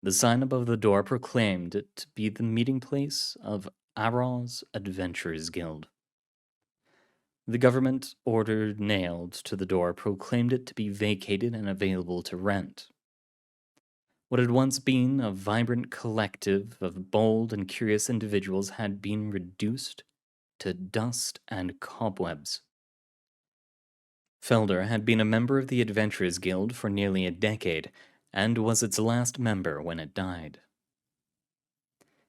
The sign above the door proclaimed it to be the meeting place of Araw's Adventurers Guild. The government order nailed to the door proclaimed it to be vacated and available to rent. What had once been a vibrant collective of bold and curious individuals had been reduced to dust and cobwebs. Felder had been a member of the Adventurers Guild for nearly a decade, and was its last member when it died.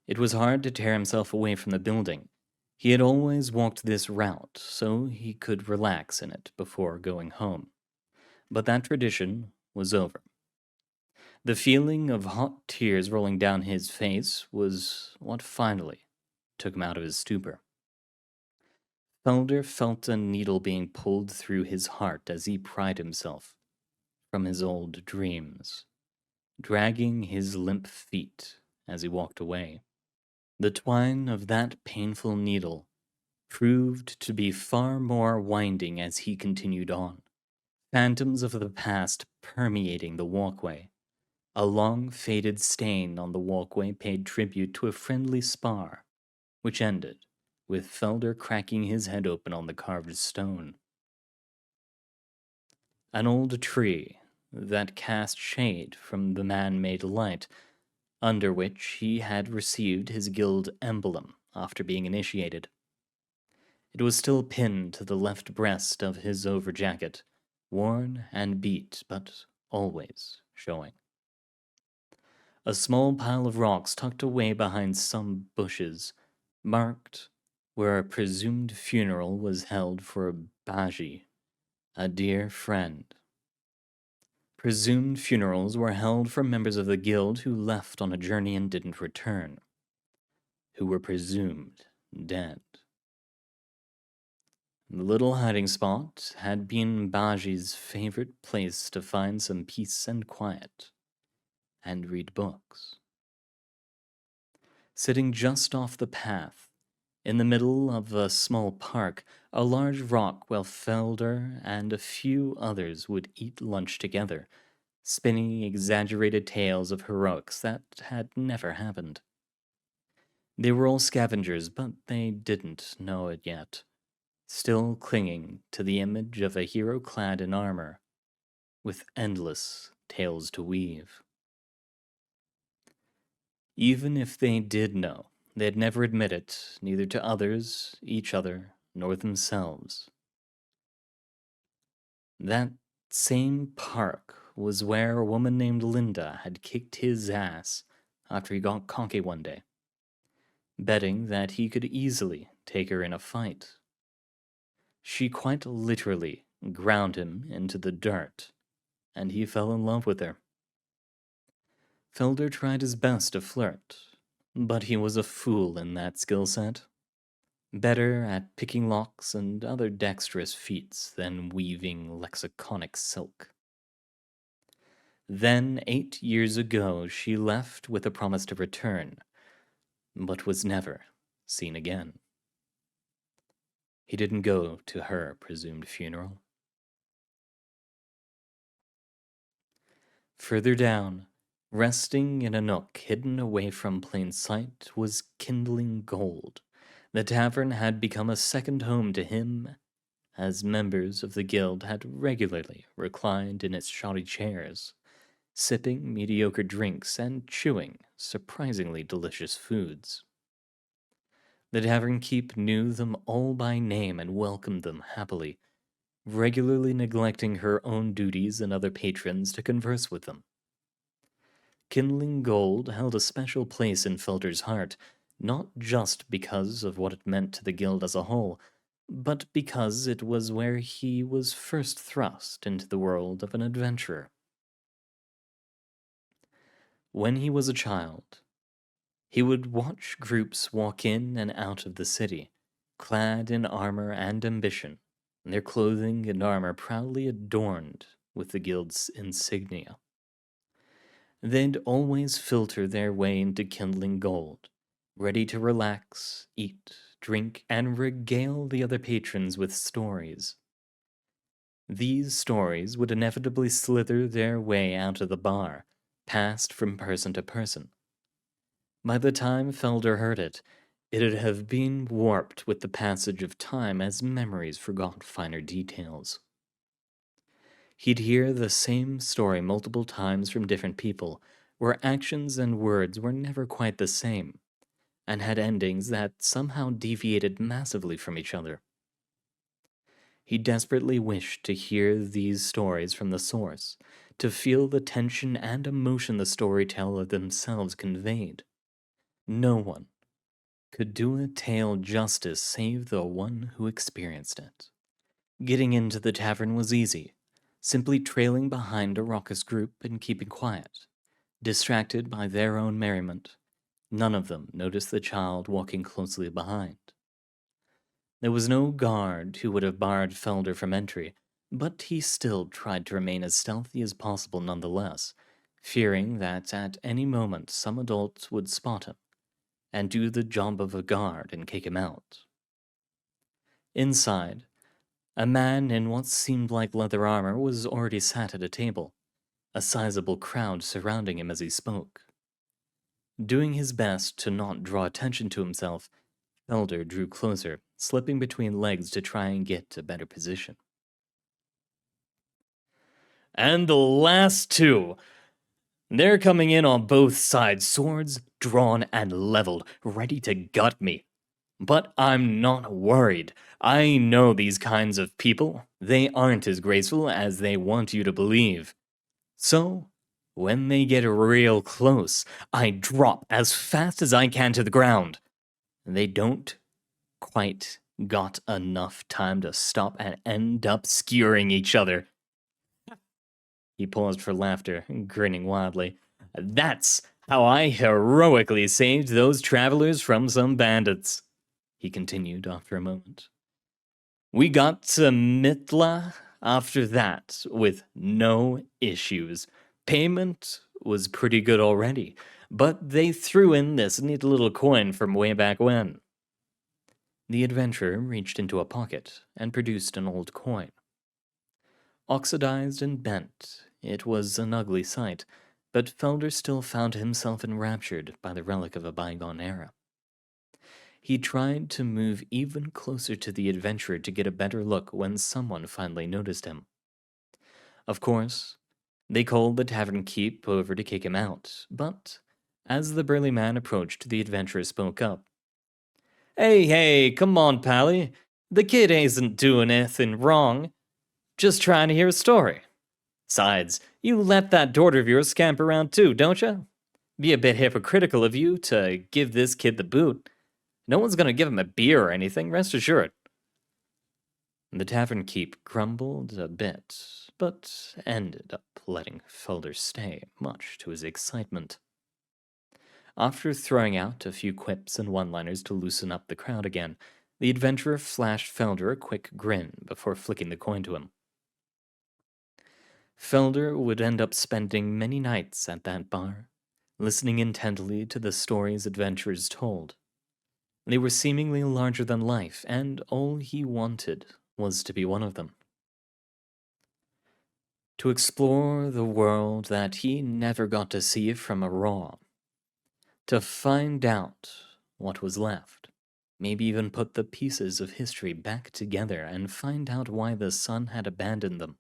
It was hard to tear himself away from the building. He had always walked this route, so he could relax in it before going home. But that tradition was over. The feeling of hot tears rolling down his face was what finally took him out of his stupor. Felder felt a needle being pulled through his heart as he pried himself from his old dreams, dragging his limp feet as he walked away. The twine of that painful needle proved to be far more winding as he continued on, phantoms of the past permeating the walkway. A long faded stain on the walkway paid tribute to a friendly spar, which ended with Felder cracking his head open on the carved stone. An old tree that cast shade from the man-made light, under which he had received his guild emblem after being initiated. It was still pinned to the left breast of his overjacket, worn and beat, but always showing. A small pile of rocks tucked away behind some bushes, marked where a presumed funeral was held for Baji, a dear friend. Presumed funerals were held for members of the guild who left on a journey and didn't return, who were presumed dead. The little hiding spot had been Baji's favorite place to find some peace and quiet, and read books. Sitting just off the path, in the middle of a small park, a large rock where Felder and a few others would eat lunch together, spinning exaggerated tales of heroics that had never happened. They were all scavengers, but they didn't know it yet, still clinging to the image of a hero clad in armor, with endless tales to weave. Even if they did know, they'd never admit it, neither to others, each other, nor themselves. That same park was where a woman named Linda had kicked his ass after he got cocky one day, betting that he could easily take her in a fight. She quite literally ground him into the dirt, and he fell in love with her. Felder tried his best to flirt, but he was a fool in that skill set. Better at picking locks and other dexterous feats than weaving lexiconic silk. Then, 8 years ago, she left with a promise to return, but was never seen again. He didn't go to her presumed funeral. Further down, resting in a nook hidden away from plain sight, was Kindling Gold. The tavern had become a second home to him, as members of the guild had regularly reclined in its shoddy chairs, sipping mediocre drinks and chewing surprisingly delicious foods. The tavern keep knew them all by name and welcomed them happily, regularly neglecting her own duties and other patrons to converse with them. Kindling Gold held a special place in Felder's heart, not just because of what it meant to the guild as a whole, but because it was where he was first thrust into the world of an adventurer. When he was a child, he would watch groups walk in and out of the city, clad in armor and ambition, their clothing and armor proudly adorned with the guild's insignia. They'd always filter their way into Kindling Gold, ready to relax, eat, drink, and regale the other patrons with stories. These stories would inevitably slither their way out of the bar, passed from person to person. By the time Felder heard it, it'd have been warped with the passage of time as memories forgot finer details. He'd hear the same story multiple times from different people, where actions and words were never quite the same, and had endings that somehow deviated massively from each other. He desperately wished to hear these stories from the source, to feel the tension and emotion the storyteller themselves conveyed. No one could do a tale justice save the one who experienced it. Getting into the tavern was easy, simply trailing behind a raucous group and keeping quiet. Distracted by their own merriment, none of them noticed the child walking closely behind. There was no guard who would have barred Felder from entry, but he still tried to remain as stealthy as possible nonetheless, fearing that at any moment some adult would spot him and do the job of a guard and kick him out. Inside, a man in what seemed like leather armor was already sat at a table, a sizable crowd surrounding him as he spoke. Doing his best to not draw attention to himself, Felder drew closer, slipping between legs to try and get a better position. And the last two. They're coming in on both sides, swords drawn and leveled, ready to gut me. But I'm not worried. I know these kinds of people. They aren't as graceful as they want you to believe. So, when they get real close, I drop as fast as I can to the ground. They don't quite got enough time to stop and end up skewering each other. He paused for laughter, grinning wildly. That's how I heroically saved those travelers from some bandits, he continued after a moment. We got to Mitla after that with no issues. Payment was pretty good already, but they threw in this neat little coin from way back when. The adventurer reached into a pocket and produced an old coin. Oxidized and bent, it was an ugly sight, but Felder still found himself enraptured by the relic of a bygone era. He tried to move even closer to the adventurer to get a better look when someone finally noticed him. Of course, they called the tavern keep over to kick him out, but as the burly man approached, the adventurer spoke up. Hey, come on, Pally. The kid isn't doing anything wrong. Just trying to hear a story. Besides, you let that daughter of yours scamp around too, don't you? Be a bit hypocritical of you to give this kid the boot. No one's going to give him a beer or anything, rest assured. The tavern keep grumbled a bit, but ended up letting Felder stay, much to his excitement. After throwing out a few quips and one-liners to loosen up the crowd again, the adventurer flashed Felder a quick grin before flicking the coin to him. Felder would end up spending many nights at that bar, listening intently to the stories adventurers told. They were seemingly larger than life, and all he wanted was to be one of them. To explore the world that he never got to see from a raw. To find out what was left. Maybe even put the pieces of history back together and find out why the sun had abandoned them.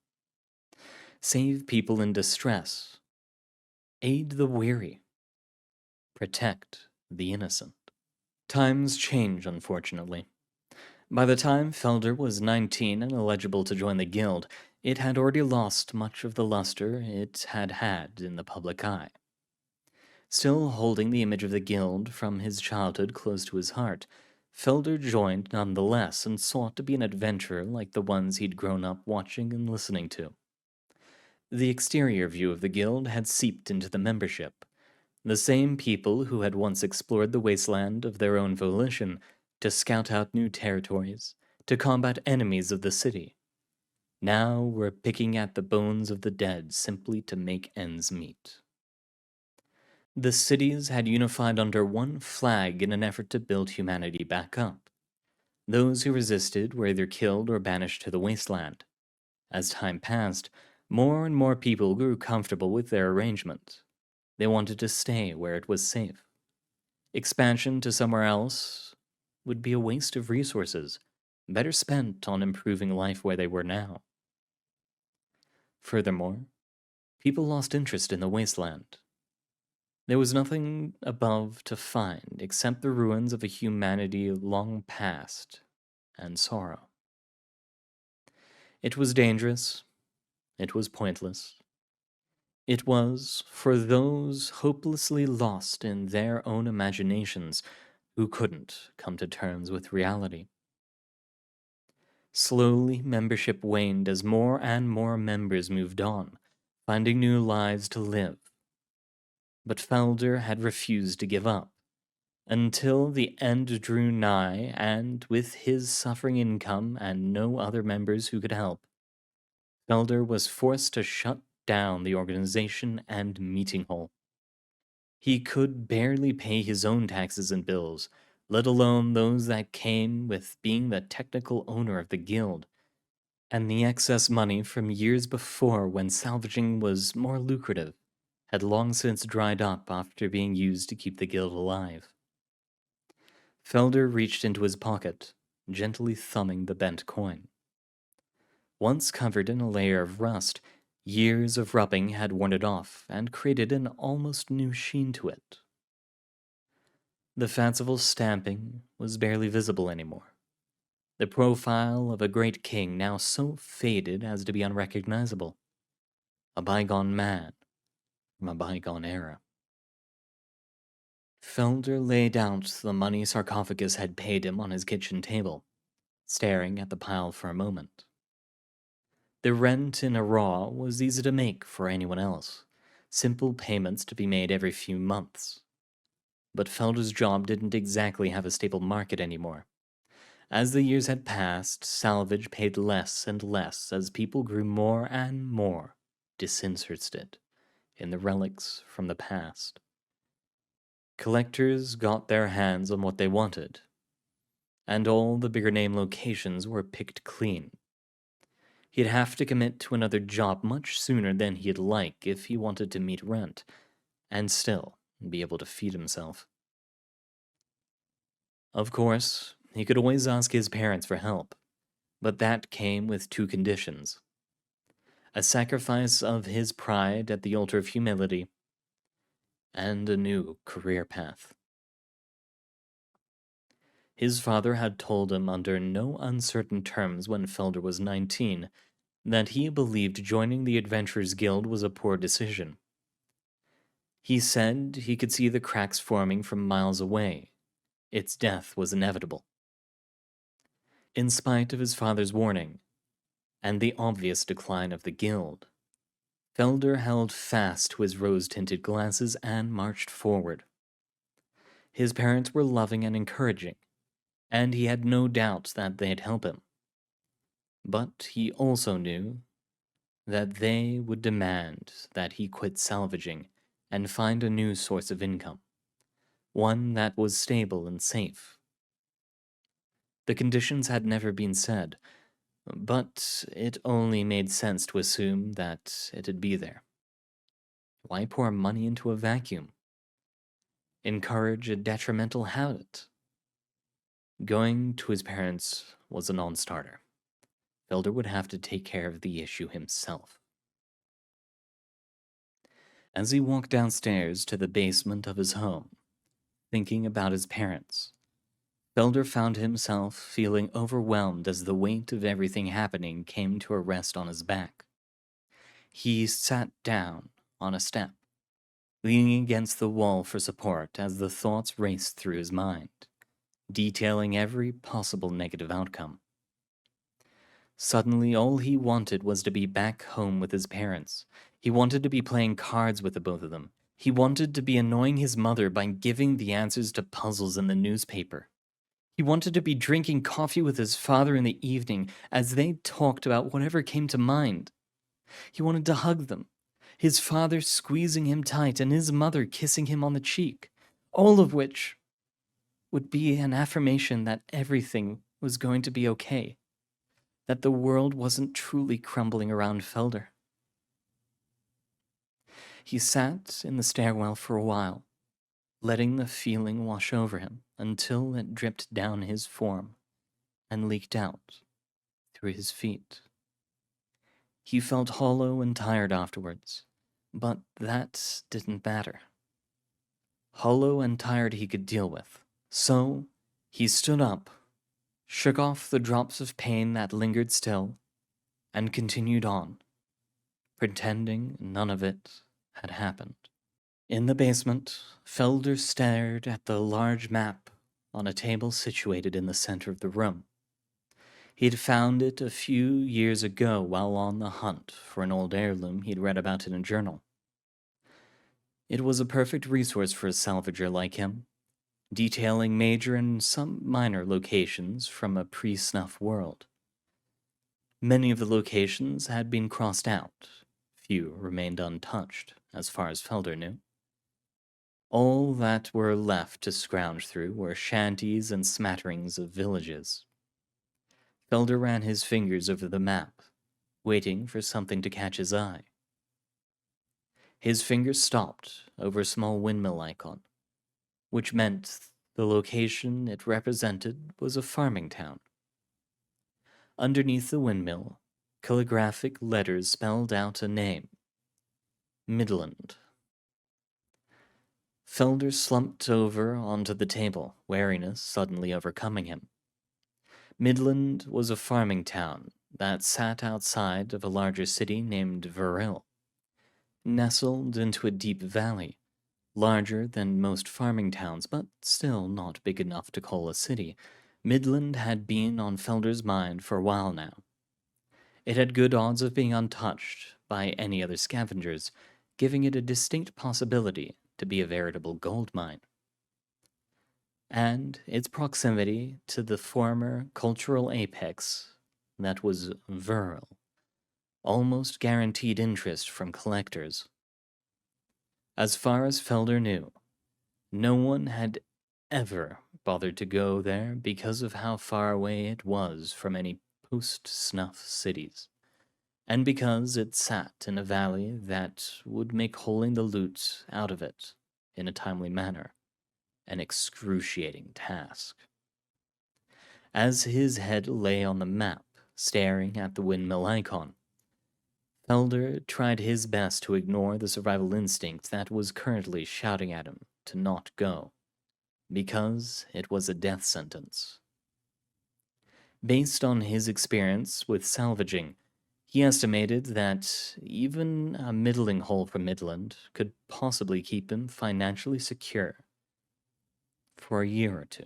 Save people in distress. Aid the weary. Protect the innocent. Times change, unfortunately. By the time Felder was 19 and eligible to join the guild, it had already lost much of the luster it had had in the public eye. Still holding the image of the guild from his childhood close to his heart, Felder joined nonetheless and sought to be an adventurer like the ones he'd grown up watching and listening to. The exterior view of the guild had seeped into the membership. The same people who had once explored the wasteland of their own volition to scout out new territories, to combat enemies of the city, now were picking at the bones of the dead simply to make ends meet. The cities had unified under one flag in an effort to build humanity back up. Those who resisted were either killed or banished to the wasteland. As time passed, more and more people grew comfortable with their arrangement. They wanted to stay where it was safe. Expansion to somewhere else would be a waste of resources, better spent on improving life where they were now. Furthermore, people lost interest in the wasteland. There was nothing above to find except the ruins of a humanity long past and sorrow. It was dangerous. It was pointless. It was for those hopelessly lost in their own imaginations who couldn't come to terms with reality. Slowly, membership waned as more and more members moved on, finding new lives to live. But Felder had refused to give up, until the end drew nigh, and with his suffering income and no other members who could help, Felder was forced to shut down the organization and meeting hall. He could barely pay his own taxes and bills, let alone those that came with being the technical owner of the guild, and the excess money from years before when salvaging was more lucrative had long since dried up after being used to keep the guild alive. Felder reached into his pocket, gently thumbing the bent coin. Once covered in a layer of rust, years of rubbing had worn it off and created an almost new sheen to it. The fanciful stamping was barely visible anymore. The profile of a great king now so faded as to be unrecognizable. A bygone man from a bygone era. Felder laid out the money Sarcophagus had paid him on his kitchen table, staring at the pile for a moment. The rent in a raw was easy to make for anyone else, simple payments to be made every few months. But Felder's job didn't exactly have a stable market anymore. As the years had passed, salvage paid less and less as people grew more and more disinterested in the relics from the past. Collectors got their hands on what they wanted, and all the bigger name locations were picked clean. He'd have to commit to another job much sooner than he'd like if he wanted to meet rent, and still be able to feed himself. Of course, he could always ask his parents for help, but that came with two conditions: a sacrifice of his pride at the altar of humility, and a new career path. His father had told him under no uncertain terms when Felder was 19 that he believed joining the Adventurers Guild was a poor decision. He said he could see the cracks forming from miles away. Its death was inevitable. In spite of his father's warning, and the obvious decline of the guild, Felder held fast to his rose-tinted glasses and marched forward. His parents were loving and encouraging, and he had no doubt that they'd help him. But he also knew that they would demand that he quit salvaging and find a new source of income, one that was stable and safe. The conditions had never been said, but it only made sense to assume that it'd be there. Why pour money into a vacuum? Encourage a detrimental habit? Going to his parents was a non-starter. Felder would have to take care of the issue himself. As he walked downstairs to the basement of his home, thinking about his parents, Felder found himself feeling overwhelmed as the weight of everything happening came to a rest on his back. He sat down on a step, leaning against the wall for support as the thoughts raced through his mind, detailing every possible negative outcome. Suddenly, all he wanted was to be back home with his parents. He wanted to be playing cards with the both of them. He wanted to be annoying his mother by giving the answers to puzzles in the newspaper. He wanted to be drinking coffee with his father in the evening as they talked about whatever came to mind. He wanted to hug them, his father squeezing him tight and his mother kissing him on the cheek, all of which would be an affirmation that everything was going to be okay, that the world wasn't truly crumbling around Felder. He sat in the stairwell for a while, letting the feeling wash over him until it dripped down his form and leaked out through his feet. He felt hollow and tired afterwards, but that didn't matter. Hollow and tired he could deal with, so he stood up, shook off the drops of pain that lingered still, and continued on, pretending none of it had happened. In the basement, Felder stared at the large map on a table situated in the center of the room. He'd found it a few years ago while on the hunt for an old heirloom he'd read about in a journal. It was a perfect resource for a salvager like him, detailing major and some minor locations from a pre-snuff world. Many of the locations had been crossed out. Few remained untouched, as far as Felder knew. All that were left to scrounge through were shanties and smatterings of villages. Felder ran his fingers over the map, waiting for something to catch his eye. His fingers stopped over a small windmill icon, which meant the location it represented was a farming town. Underneath the windmill, calligraphic letters spelled out a name: Midland. Felder slumped over onto the table, wariness suddenly overcoming him. Midland was a farming town that sat outside of a larger city named Veril. Nestled into a deep valley, larger than most farming towns, but still not big enough to call a city, Midland had been on Felder's mind for a while now. It had good odds of being untouched by any other scavengers, giving it a distinct possibility to be a veritable gold mine. And its proximity to the former cultural apex that was Veril almost guaranteed interest from collectors. As far as Felder knew, no one had ever bothered to go there because of how far away it was from any post-snuff cities, and because it sat in a valley that would make hauling the loot out of it in a timely manner an excruciating task. As his head lay on the map, staring at the windmill icon, Felder tried his best to ignore the survival instinct that was currently shouting at him to not go, because it was a death sentence. Based on his experience with salvaging, he estimated that even a middling haul from Midland could possibly keep him financially secure for a year or two.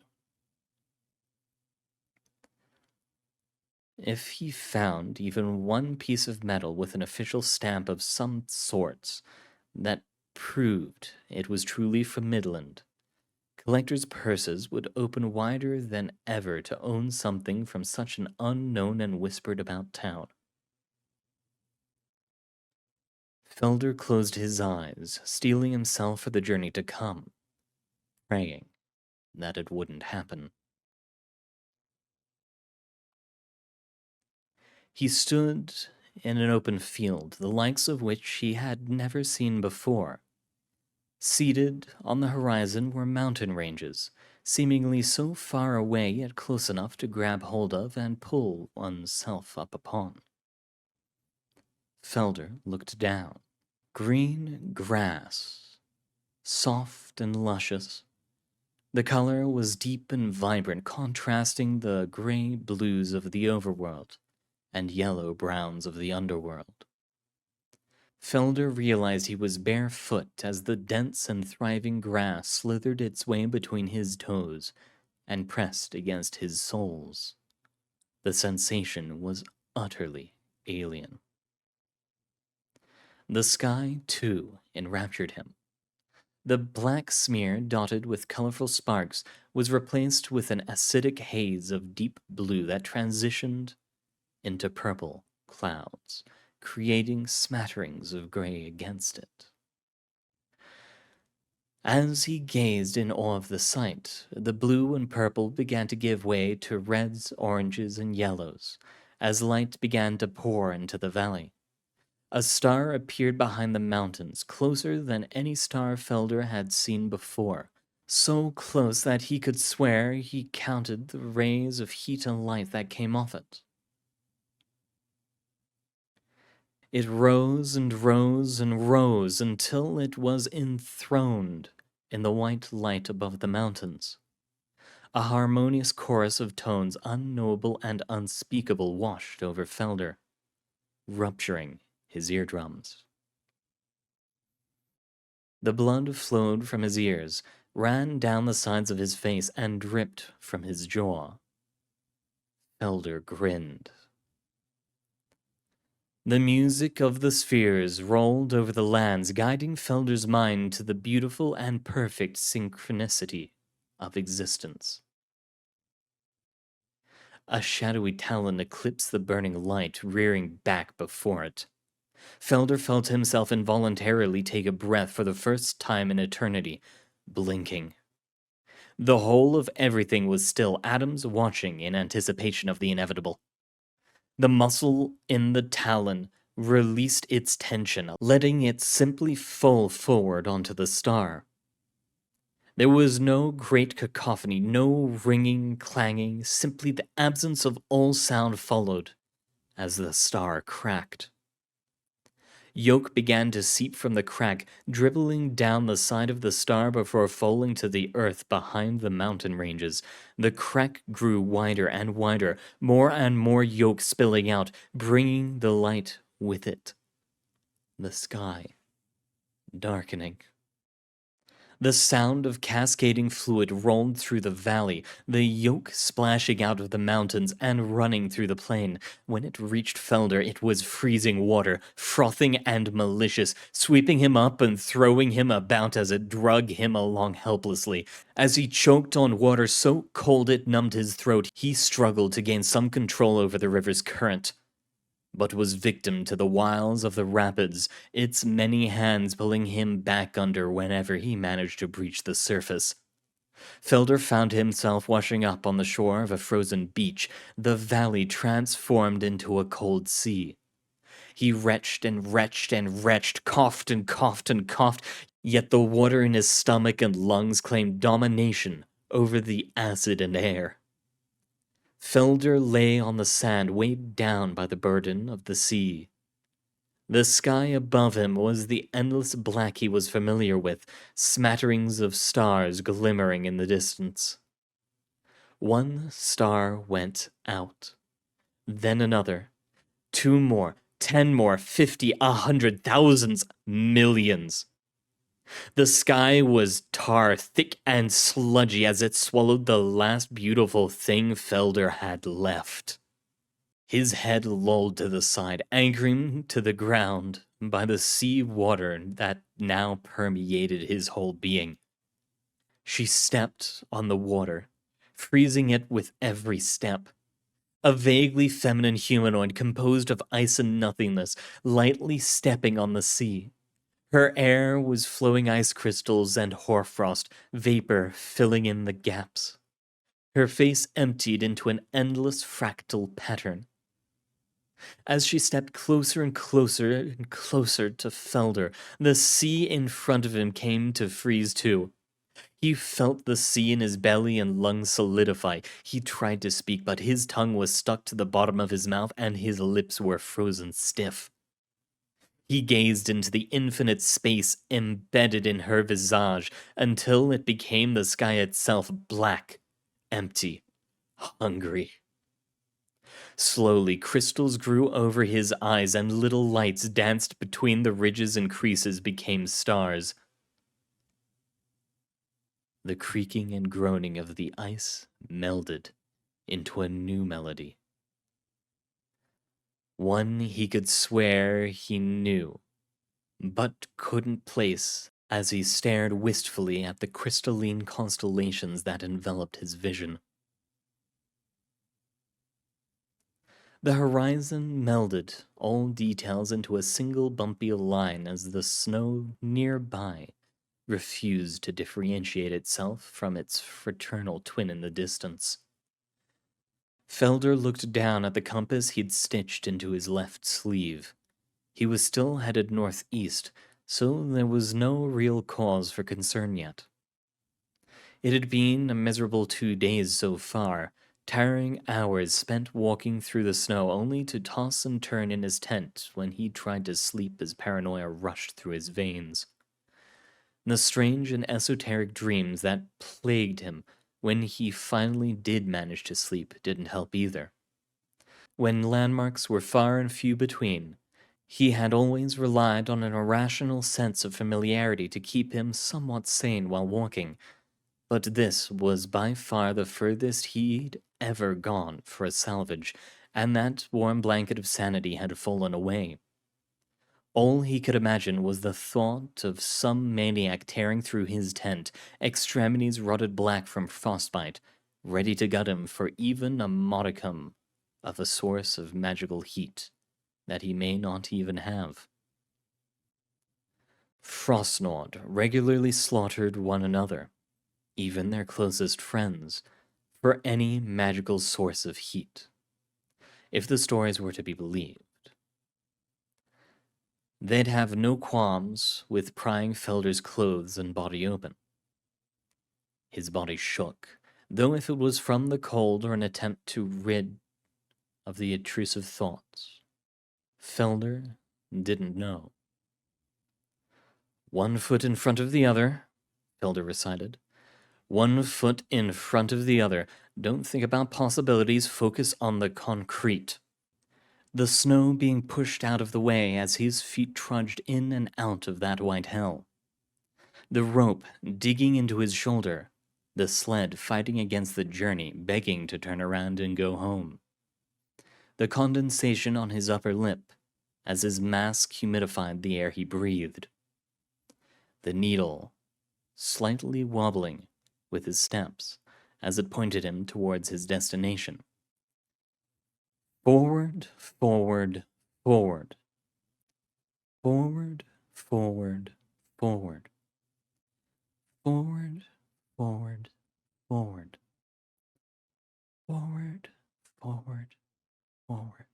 If he found even one piece of metal with an official stamp of some sort that proved it was truly from Midland, collectors' purses would open wider than ever to own something from such an unknown and whispered about town. Felder closed his eyes, steeling himself for the journey to come, praying that it wouldn't happen. He stood in an open field, the likes of which he had never seen before. Seated on the horizon were mountain ranges, seemingly so far away yet close enough to grab hold of and pull oneself up upon. Felder looked down. Green grass, soft and luscious. The color was deep and vibrant, contrasting the gray blues of the overworld and yellow-browns of the underworld. Felder realized he was barefoot as the dense and thriving grass slithered its way between his toes and pressed against his soles. The sensation was utterly alien. The sky, too, enraptured him. The black smear, dotted with colorful sparks, was replaced with an acidic haze of deep blue that transitioned into purple clouds, creating smatterings of gray against it. As he gazed in awe of the sight, the blue and purple began to give way to reds, oranges, and yellows, as light began to pour into the valley. A star appeared behind the mountains, closer than any star Felder had seen before, so close that he could swear he counted the rays of heat and light that came off it. It rose and rose and rose until it was enthroned in the white light above the mountains. A harmonious chorus of tones unknowable and unspeakable washed over Felder, rupturing his eardrums. The blood flowed from his ears, ran down the sides of his face, and dripped from his jaw. Felder grinned. The music of the spheres rolled over the lands, guiding Felder's mind to the beautiful and perfect synchronicity of existence. A shadowy talon eclipsed the burning light, rearing back before it. Felder felt himself involuntarily take a breath for the first time in eternity, blinking. The whole of everything was still, atoms watching in anticipation of the inevitable. The muscle in the talon released its tension, letting it simply fall forward onto the star. There was no great cacophony, no ringing, clanging, simply the absence of all sound followed as the star cracked. Yolk began to seep from the crack, dribbling down the side of the star before falling to the earth behind the mountain ranges. The crack grew wider and wider, more and more yolk spilling out, bringing the light with it. The sky darkening. The sound of cascading fluid rolled through the valley, the yolk splashing out of the mountains and running through the plain. When it reached Felder, it was freezing water, frothing and malicious, sweeping him up and throwing him about as it drug him along helplessly. As he choked on water so cold it numbed his throat, he struggled to gain some control over the river's current, but was victim to the wiles of the rapids, its many hands pulling him back under whenever he managed to breach the surface. Felder found himself washing up on the shore of a frozen beach, the valley transformed into a cold sea. He retched and retched and retched, coughed and coughed and coughed, yet the water in his stomach and lungs claimed domination over the acid and air. Felder lay on the sand, weighed down by the burden of the sea. The sky above him was the endless black he was familiar with, smatterings of stars glimmering in the distance. One star went out, then another, 2 more, 10 more, 50, 100, thousands, millions. The sky was tar, thick and sludgy as it swallowed the last beautiful thing Felder had left. His head lolled to the side, anchoring to the ground by the sea water that now permeated his whole being. She stepped on the water, freezing it with every step. A vaguely feminine humanoid composed of ice and nothingness, lightly stepping on the sea. Her air was flowing ice crystals and hoarfrost, vapor filling in the gaps. Her face emptied into an endless fractal pattern. As she stepped closer and closer and closer to Felder, the sea in front of him came to freeze too. He felt the sea in his belly and lungs solidify. He tried to speak, but his tongue was stuck to the bottom of his mouth and his lips were frozen stiff. He gazed into the infinite space embedded in her visage until it became the sky itself, black, empty, hungry. Slowly, crystals grew over his eyes and little lights danced between the ridges and creases became stars. The creaking and groaning of the ice melded into a new melody. One he could swear he knew, but couldn't place as he stared wistfully at the crystalline constellations that enveloped his vision. The horizon melded all details into a single bumpy line as the snow nearby refused to differentiate itself from its fraternal twin in the distance. Felder looked down at the compass he'd stitched into his left sleeve. He was still headed northeast, so there was no real cause for concern yet. It had been a miserable 2 days so far, tiring hours spent walking through the snow only to toss and turn in his tent when he tried to sleep as paranoia rushed through his veins. The strange and esoteric dreams that plagued him when he finally did manage to sleep didn't help either. When landmarks were far and few between, he had always relied on an irrational sense of familiarity to keep him somewhat sane while walking, but this was by far the furthest he'd ever gone for a salvage, and that warm blanket of sanity had fallen away. All he could imagine was the thought of some maniac tearing through his tent, extremities rotted black from frostbite, ready to gut him for even a modicum of a source of magical heat that he may not even have. Frostnord regularly slaughtered one another, even their closest friends, for any magical source of heat, if the stories were to be believed. They'd have no qualms with prying Felder's clothes and body open. His body shook, though if it was from the cold or an attempt to rid of the intrusive thoughts, Felder didn't know. 1 foot in front of the other, Felder recited. 1 foot in front of the other. Don't think about possibilities, focus on the concrete. The snow being pushed out of the way as his feet trudged in and out of that white hell. The rope digging into his shoulder, the sled fighting against the journey, begging to turn around and go home. The condensation on his upper lip as his mask humidified the air he breathed. The needle slightly wobbling with his steps as it pointed him towards his destination. Forward, forward, forward. Forward, forward, forward. Forward, forward, forward. Forward, forward, forward.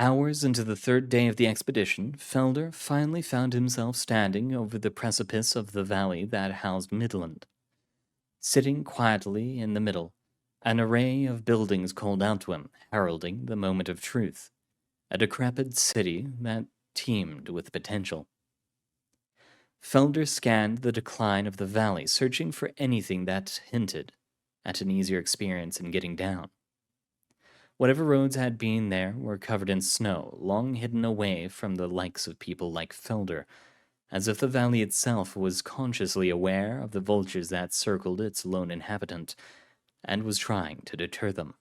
Hours into the 3rd day of the expedition, Felder finally found himself standing over the precipice of the valley that housed Midland. Sitting quietly in the middle, an array of buildings called out to him, heralding the moment of truth, a decrepit city that teemed with potential. Felder scanned the decline of the valley, searching for anything that hinted at an easier experience in getting down. Whatever roads had been there were covered in snow, long hidden away from the likes of people like Felder, as if the valley itself was consciously aware of the vultures that circled its lone inhabitant, and was trying to deter them.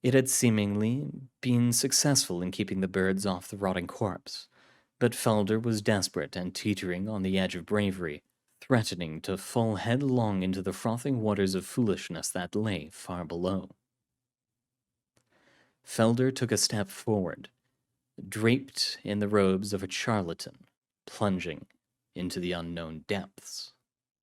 It had seemingly been successful in keeping the birds off the rotting corpse, but Felder was desperate and teetering on the edge of bravery, threatening to fall headlong into the frothing waters of foolishness that lay far below. Felder took a step forward, draped in the robes of a charlatan, plunging into the unknown depths.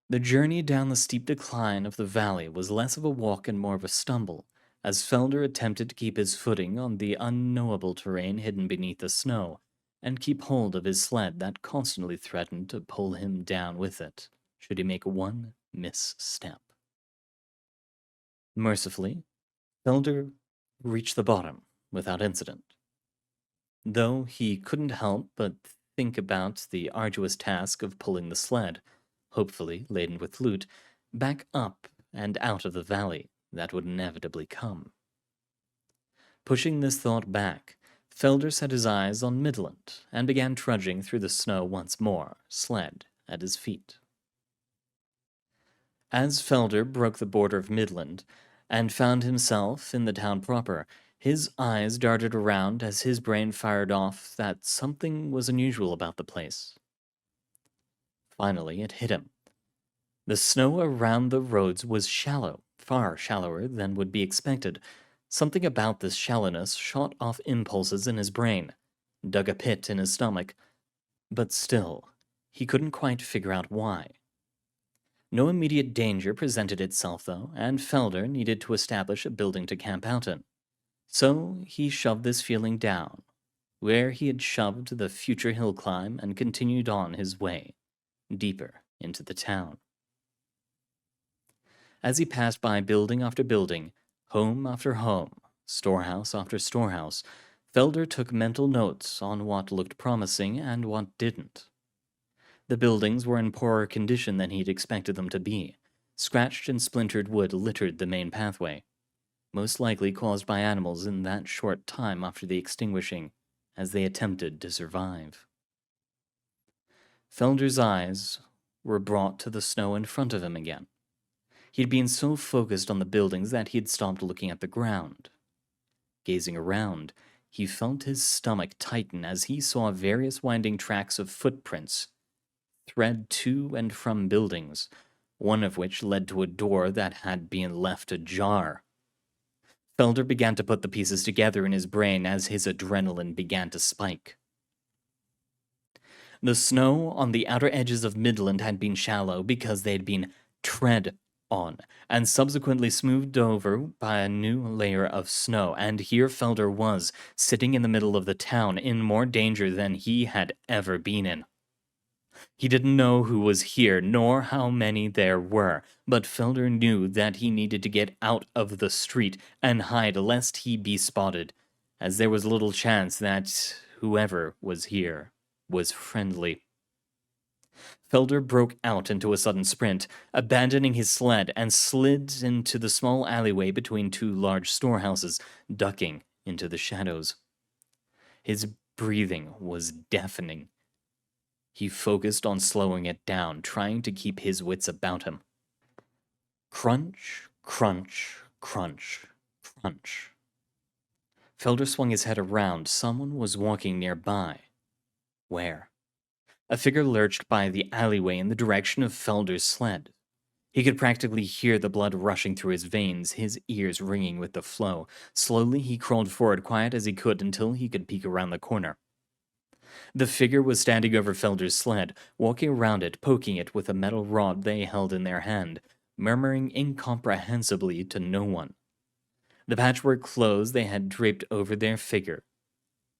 The journey down the steep decline of the valley was less of a walk and more of a stumble, as Felder attempted to keep his footing on the unknowable terrain hidden beneath the snow, and keep hold of his sled that constantly threatened to pull him down with it, should he make one misstep. Mercifully, Felder reached the bottom without incident. Though he couldn't help but think about the arduous task of pulling the sled, hopefully laden with loot, back up and out of the valley that would inevitably come. Pushing this thought back, Felder set his eyes on Midland and began trudging through the snow once more, sled at his feet. As Felder broke the border of Midland and found himself in the town proper, his eyes darted around as his brain fired off that something was unusual about the place. Finally, it hit him. The snow around the roads was shallow, far shallower than would be expected. Something about this shallowness shot off impulses in his brain, dug a pit in his stomach, but still, he couldn't quite figure out why. No immediate danger presented itself, though, and Felder needed to establish a building to camp out in. So he shoved this feeling down, where he had shoved the future hill climb, and continued on his way, deeper into the town. As he passed by building after building, home after home, storehouse after storehouse, Felder took mental notes on what looked promising and what didn't. The buildings were in poorer condition than he'd expected them to be. Scratched and splintered wood littered the main pathway, most likely caused by animals in that short time after the extinguishing, as they attempted to survive. Felder's eyes were brought to the snow in front of him again. He'd been so focused on the buildings that he'd stopped looking at the ground. Gazing around, he felt his stomach tighten as he saw various winding tracks of footprints thread to and from buildings, one of which led to a door that had been left ajar. Felder began to put the pieces together in his brain as his adrenaline began to spike. The snow on the outer edges of Midland had been shallow because they had been tread on, and subsequently smoothed over by a new layer of snow, and here Felder was, sitting in the middle of the town, in more danger than he had ever been in. He didn't know who was here, nor how many there were, but Felder knew that he needed to get out of the street and hide lest he be spotted. as there was little chance that whoever was here was friendly. Felder broke out into a sudden sprint, abandoning his sled, and slid into the small alleyway between two large storehouses, ducking into the shadows. His breathing was deafening. He focused on slowing it down, trying to keep his wits about him. Crunch, crunch, crunch, crunch. Felder swung his head around. Someone was walking nearby. Where? A figure lurched by the alleyway in the direction of Felder's sled. He could practically hear the blood rushing through his veins, his ears ringing with the flow. Slowly, he crawled forward, quiet as he could, until he could peek around the corner. The figure was standing over Felder's sled, walking around it, poking it with a metal rod they held in their hand, murmuring incomprehensibly to no one. The patchwork clothes they had draped over their figure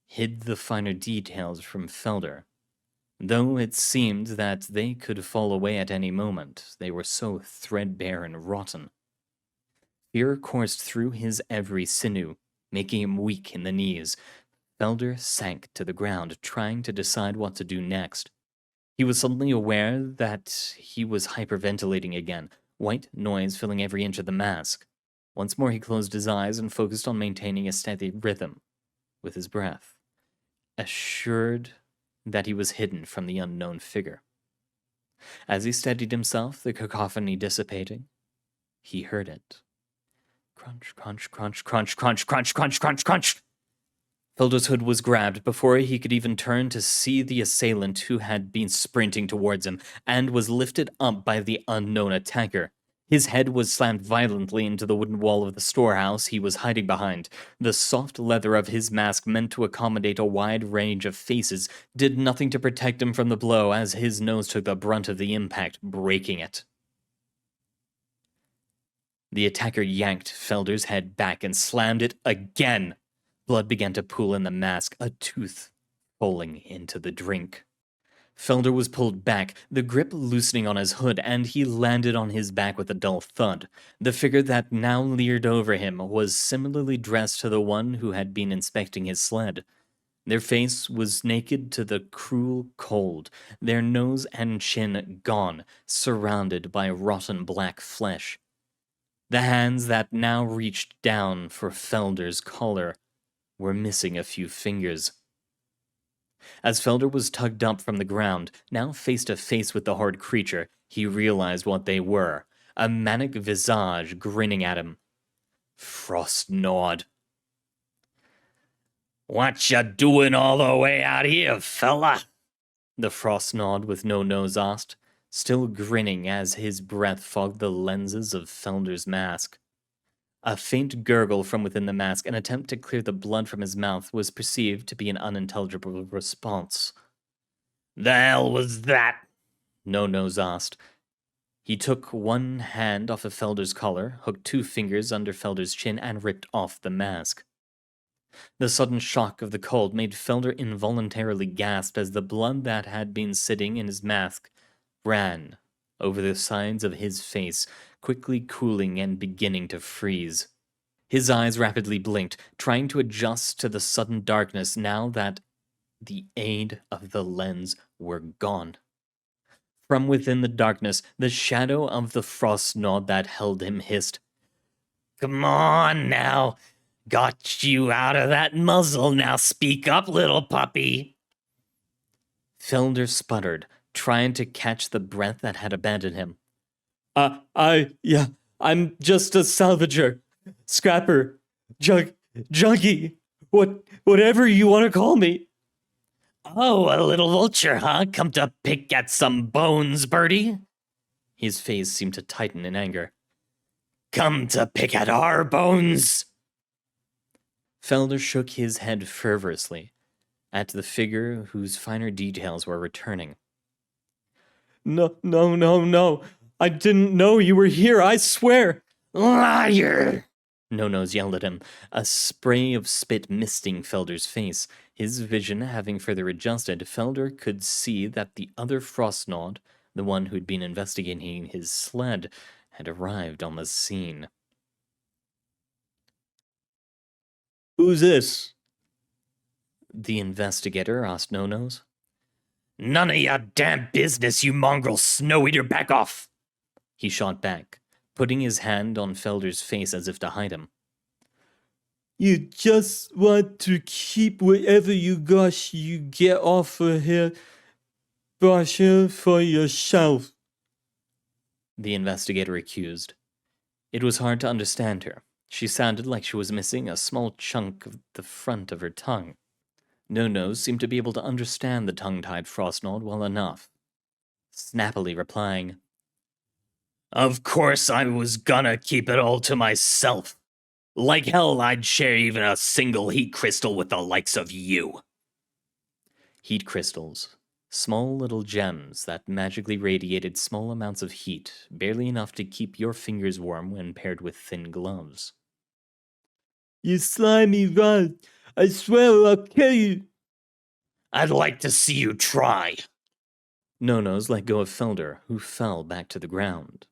hid the finer details from Felder, though it seemed that they could fall away at any moment. They were so threadbare and rotten. Fear coursed through his every sinew, making him weak in the knees. Felder sank to the ground, trying to decide what to do next. He was suddenly aware that he was hyperventilating again, white noise filling every inch of the mask. Once more he closed his eyes and focused on maintaining a steady rhythm with his breath, assured that he was hidden from the unknown figure. As he steadied himself, the cacophony dissipating, he heard it. Crunch, crunch, crunch, crunch, crunch, crunch, crunch, crunch, crunch. Felder's hood was grabbed before he could even turn to see the assailant who had been sprinting towards him and was lifted up by the unknown attacker. His head was slammed violently into the wooden wall of the storehouse he was hiding behind. The soft leather of his mask, meant to accommodate a wide range of faces, did nothing to protect him from the blow as his nose took the brunt of the impact, breaking it. The attacker yanked Felder's head back and slammed it again. Blood began to pool in the mask, a tooth falling into the drink. Felder was pulled back, the grip loosening on his hood, and he landed on his back with a dull thud. The figure that now leered over him was similarly dressed to the one who had been inspecting his sled. Their face was naked to the cruel cold, their nose and chin gone, surrounded by rotten black flesh. The hands that now reached down for Felder's collar were missing a few fingers. As Felder was tugged up from the ground, now face to face with the horde creature, he realized what they were. A manic visage grinning at him. Frost gnawed. What ya doing all the way out here, fella? The frost gnawed with no nose asked, still grinning as his breath fogged the lenses of Felder's mask. A faint gurgle from within the mask, an attempt to clear the blood from his mouth, was perceived to be an unintelligible response. The hell was that? No Nose asked. He took one hand off of Felder's collar, hooked two fingers under Felder's chin, and ripped off the mask. The sudden shock of the cold made Felder involuntarily gasp as the blood that had been sitting in his mask ran over the sides of his face, quickly cooling and beginning to freeze. His eyes rapidly blinked, trying to adjust to the sudden darkness now that the aid of the lens were gone. From within the darkness, the shadow of the frost gnawed that held him hissed, Come on now. Got you out of that muzzle. Now speak up, little puppy. Felder sputtered, trying to catch the breath that had abandoned him. I'm just a salvager, scrapper, junkie, whatever you want to call me. Oh, a little vulture, huh? Come to pick at some bones, birdie? His face seemed to tighten in anger. Come to pick at our bones? Felder shook his head fervorously at the figure whose finer details were returning. No. I didn't know you were here, I swear. Liar! No-Nose yelled at him, a spray of spit misting Felder's face. His vision having further adjusted, Felder could see that the other Frostnod, the one who'd been investigating his sled, had arrived on the scene. Who's this? The investigator asked No-Nose. None of your damn business, you mongrel snow-eater, back off! He shot back, putting his hand on Felder's face as if to hide him. You just want to keep whatever you get off of here, Basha, for yourself. The investigator accused. It was hard to understand her. She sounded like she was missing a small chunk of the front of her tongue. No-Nose seemed to be able to understand the tongue-tied Frostnod well enough, snappily replying, Of course I was gonna keep it all to myself. Like hell I'd share even a single heat crystal with the likes of you. Heat crystals. Small little gems that magically radiated small amounts of heat, barely enough to keep your fingers warm when paired with thin gloves. You slimy rat. I swear I'll kill you. I'd like to see you try. No-Nose let go of Felder, who fell back to the ground.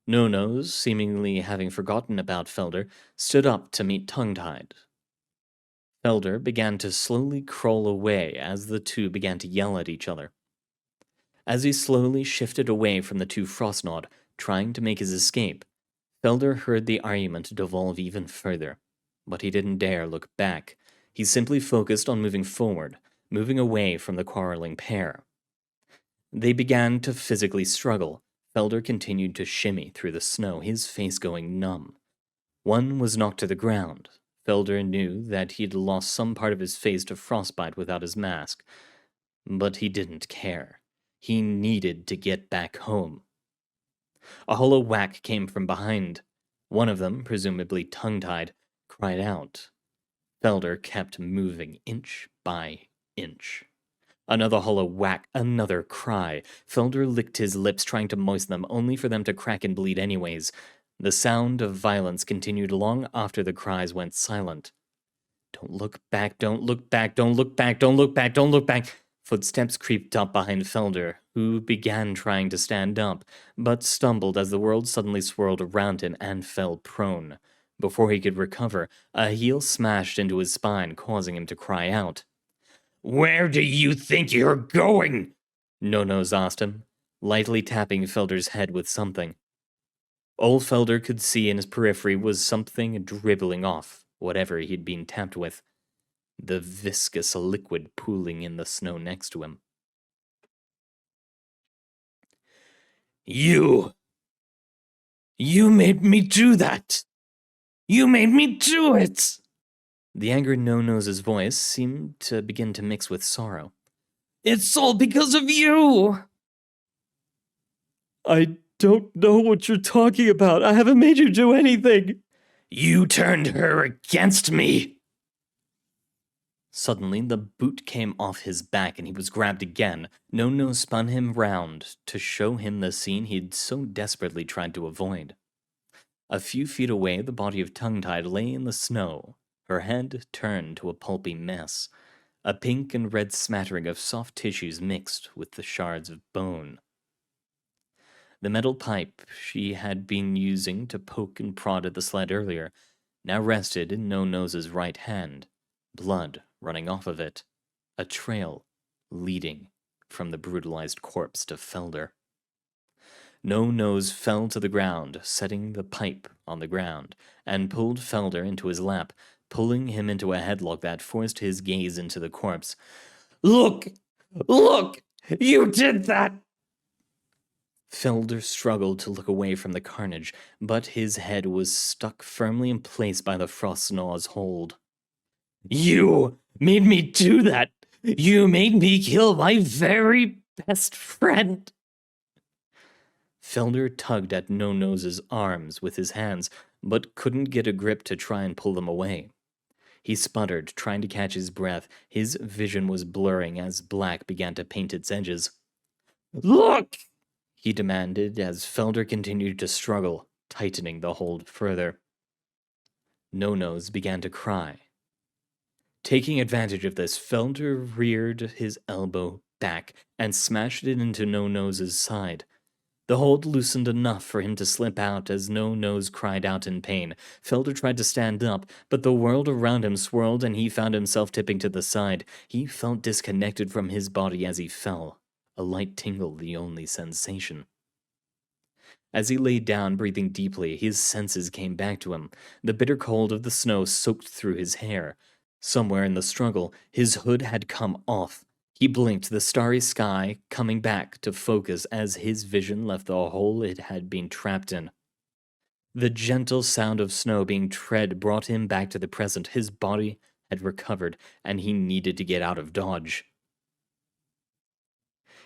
No-Nose, seemingly having forgotten about Felder, stood up to meet Tongue-Tied. Felder began to slowly crawl away as the two began to yell at each other. As he slowly shifted away from the two Frostnod, trying to make his escape, Felder heard the argument devolve even further, but he didn't dare look back. He simply focused on moving forward, moving away from the quarreling pair. They began to physically struggle. Felder continued to shimmy through the snow, his face going numb. One was knocked to the ground. Felder knew that he'd lost some part of his face to frostbite without his mask, but he didn't care. He needed to get back home. A hollow whack came from behind. One of them, presumably tongue-tied, cried out. Felder kept moving inch by inch. Another hollow whack, another cry. Felder licked his lips trying to moisten them, only for them to crack and bleed anyways. The sound of violence continued long after the cries went silent. Don't look back, don't look back, don't look back, don't look back, don't look back. Footsteps creeped up behind Felder, who began trying to stand up, but stumbled as the world suddenly swirled around him and fell prone. Before he could recover, a heel smashed into his spine, causing him to cry out. Where do you think you're going? No-Nose asked him, lightly tapping Felder's head with something. All Felder could see in his periphery was something dribbling off, whatever he'd been tapped with, the viscous liquid pooling in the snow next to him. You made me do that! You made me do it! The anger in No-Nose's voice seemed to begin to mix with sorrow. It's all because of you! I don't know what you're talking about. I haven't made you do anything. You turned her against me! Suddenly, the boot came off his back and he was grabbed again. No-Nose spun him round to show him the scene he'd so desperately tried to avoid. A few feet away, the body of Tongue-Tied lay in the snow, her head turned to a pulpy mess, a pink and red smattering of soft tissues mixed with the shards of bone. The metal pipe she had been using to poke and prod at the sled earlier now rested in No-Nose's right hand, blood running off of it, a trail leading from the brutalized corpse to Felder. No-Nose fell to the ground, setting the pipe on the ground, and pulled Felder into his lap, pulling him into a headlock that forced his gaze into the corpse. Look! Look! You did that! Felder struggled to look away from the carnage, but his head was stuck firmly in place by the Frostnaw's hold. You made me do that! You made me kill my very best friend! Felder tugged at No-Nose's arms with his hands, but couldn't get a grip to try and pull them away. He sputtered, trying to catch his breath. His vision was blurring as black began to paint its edges. Look! He demanded as Felder continued to struggle, tightening the hold further. No-Nose began to cry. Taking advantage of this, Felder reared his elbow back and smashed it into No-Nose's side. The hold loosened enough for him to slip out as No Nose cried out in pain. Felder tried to stand up, but the world around him swirled and he found himself tipping to the side. He felt disconnected from his body as he fell, a light tingle the only sensation. As he lay down, breathing deeply, his senses came back to him. The bitter cold of the snow soaked through his hair. Somewhere in the struggle, his hood had come off. He blinked, the starry sky coming back to focus as his vision left the hole it had been trapped in. The gentle sound of snow being tread brought him back to the present. His body had recovered, and he needed to get out of Dodge.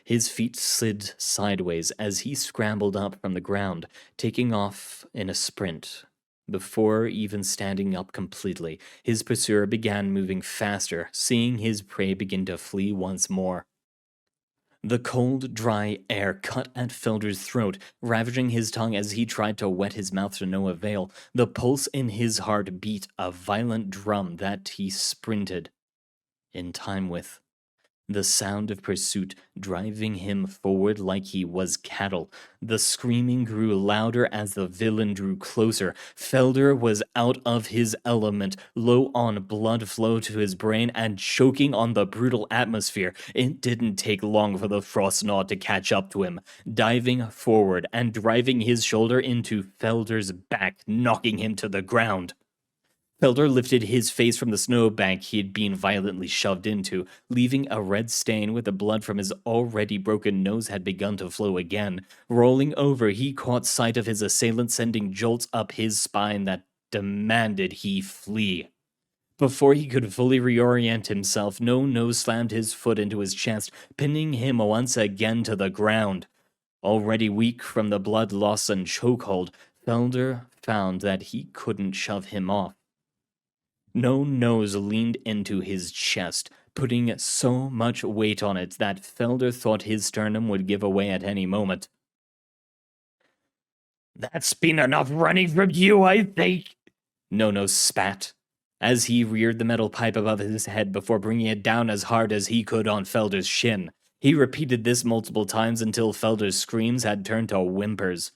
His feet slid sideways as he scrambled up from the ground, taking off in a sprint. Before even standing up completely, his pursuer began moving faster, seeing his prey begin to flee once more. The cold, dry air cut at Felder's throat, ravaging his tongue as he tried to wet his mouth to no avail. The pulse in his heart beat a violent drum that he sprinted in time with. The sound of pursuit driving him forward like he was cattle. The screaming grew louder as the villain drew closer. Felder was out of his element, low on blood flow to his brain and choking on the brutal atmosphere. It didn't take long for the Frostnaw to catch up to him, diving forward and driving his shoulder into Felder's back, knocking him to the ground. Felder lifted his face from the snowbank he had been violently shoved into, leaving a red stain where the blood from his already broken nose had begun to flow again. Rolling over, he caught sight of his assailant sending jolts up his spine that demanded he flee. Before he could fully reorient himself, No Nose slammed his foot into his chest, pinning him once again to the ground. Already weak from the blood loss and chokehold, Felder found that he couldn't shove him off. No Nose leaned into his chest, putting so much weight on it that Felder thought his sternum would give away at any moment. "That's been enough running from you, I think," No Nose spat, as he reared the metal pipe above his head before bringing it down as hard as he could on Felder's shin. He repeated this multiple times until Felder's screams had turned to whimpers.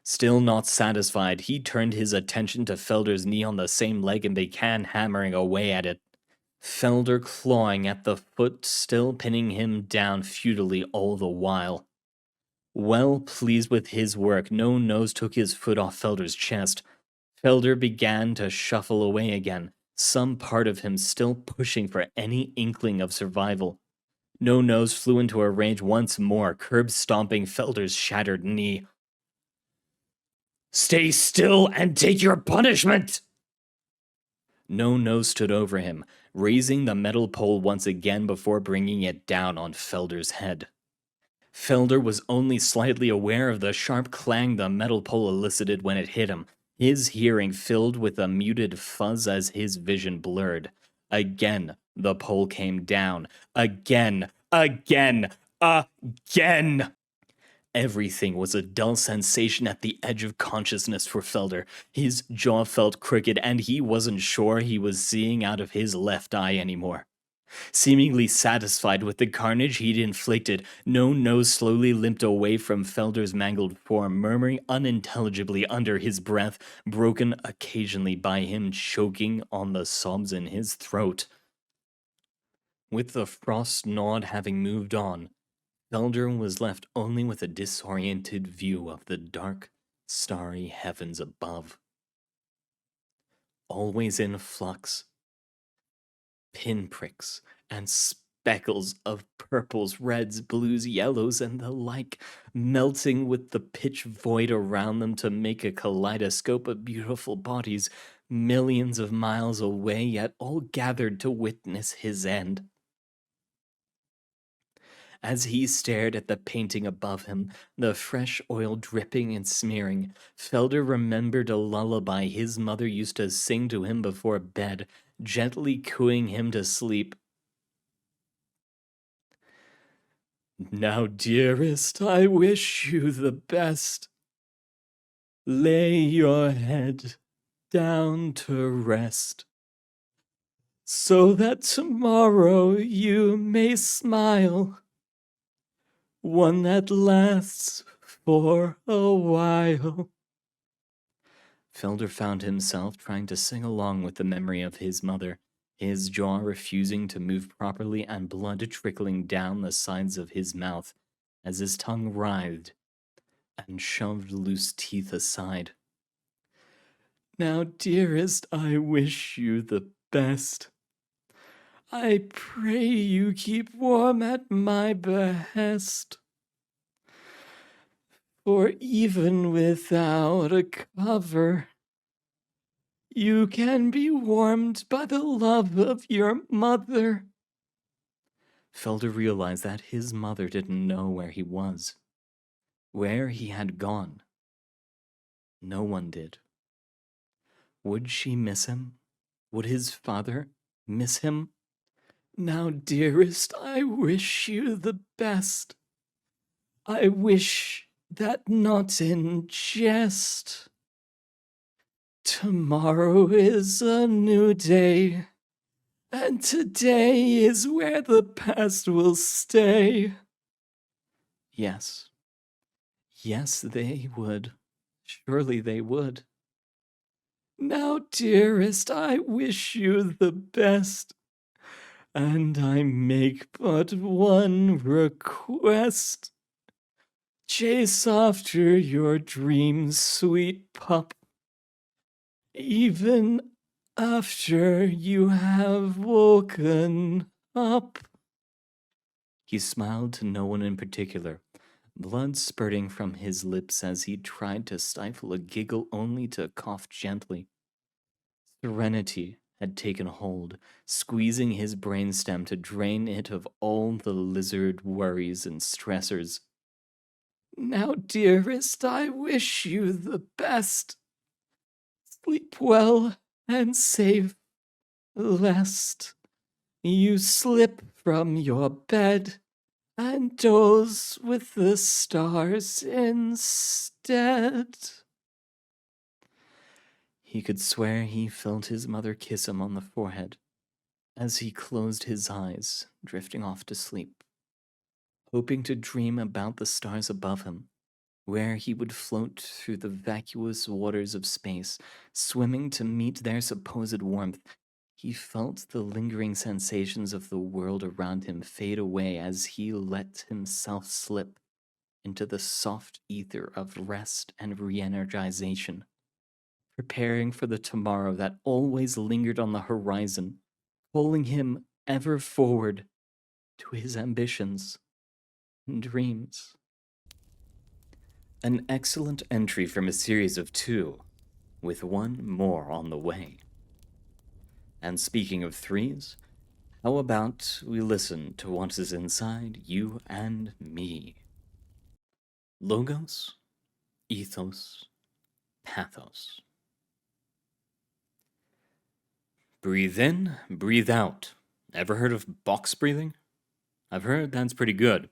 Still not satisfied, he turned his attention to Felder's knee on the same leg and began hammering away at it. Felder clawing at the foot, still pinning him down futilely all the while. Well pleased with his work, No Nose took his foot off Felder's chest. Felder began to shuffle away again, some part of him still pushing for any inkling of survival. No Nose flew into a rage once more, curb stomping Felder's shattered knee. "Stay still and take your punishment!" No Nose stood over him, raising the metal pole once again before bringing it down on Felder's head. Felder was only slightly aware of the sharp clang the metal pole elicited when it hit him, his hearing filled with a muted fuzz as his vision blurred. Again, the pole came down. Again! Everything was a dull sensation at the edge of consciousness for Felder. His jaw felt crooked, and he wasn't sure he was seeing out of his left eye anymore. Seemingly satisfied with the carnage he'd inflicted, No Nose slowly limped away from Felder's mangled form, murmuring unintelligibly under his breath, broken occasionally by him choking on the sobs in his throat. With the Frostnaw having moved on, Felder was left only with a disoriented view of the dark, starry heavens above. Always in flux. Pinpricks and speckles of purples, reds, blues, yellows, and the like, melting with the pitch void around them to make a kaleidoscope of beautiful bodies, millions of miles away, yet all gathered to witness his end. As he stared at the painting above him, the fresh oil dripping and smearing, Felder remembered a lullaby his mother used to sing to him before bed, gently cooing him to sleep. "Now, dearest, I wish you the best. Lay your head down to rest, so that tomorrow you may smile. One that lasts for a while. Felder found himself trying to sing along with the memory of his mother, his jaw refusing to move properly and blood trickling down the sides of his mouth as his tongue writhed and shoved loose teeth aside. Now, dearest, I wish you the best. I pray you keep warm at my behest. For even without a cover, you can be warmed by the love of your mother. Felder realized that his mother didn't know where he was, where he had gone. No one did. Would she miss him? Would his father miss him? Now, dearest, I wish you the best. I wish that not in jest. Tomorrow is a new day, and today is where the past will stay. Yes. Yes, they would. Surely they would. Now, dearest, I wish you the best, and I make but one request. Chase after your dreams, sweet pup, even after you have woken up. He smiled to no one in particular, blood spurting from his lips as he tried to stifle a giggle only to cough gently. Serenity had taken hold, squeezing his brainstem to drain it of all the lizard worries and stressors. Now, dearest, I wish you the best. Sleep well and safe, lest you slip from your bed and doze with the stars instead. He could swear he felt his mother kiss him on the forehead as he closed his eyes, drifting off to sleep, hoping to dream about the stars above him, where he would float through the vacuous waters of space, swimming to meet their supposed warmth. He felt the lingering sensations of the world around him fade away as he let himself slip into the soft ether of rest and re-energization, preparing for the tomorrow that always lingered on the horizon, pulling him ever forward to his ambitions and dreams. An excellent entry from a series of 2, with one more on the way. And speaking of 3s, how about we listen to what is inside you and me? Logos, Ethos, Pathos. Breathe in, breathe out. Ever heard of box breathing? I've heard that's pretty good.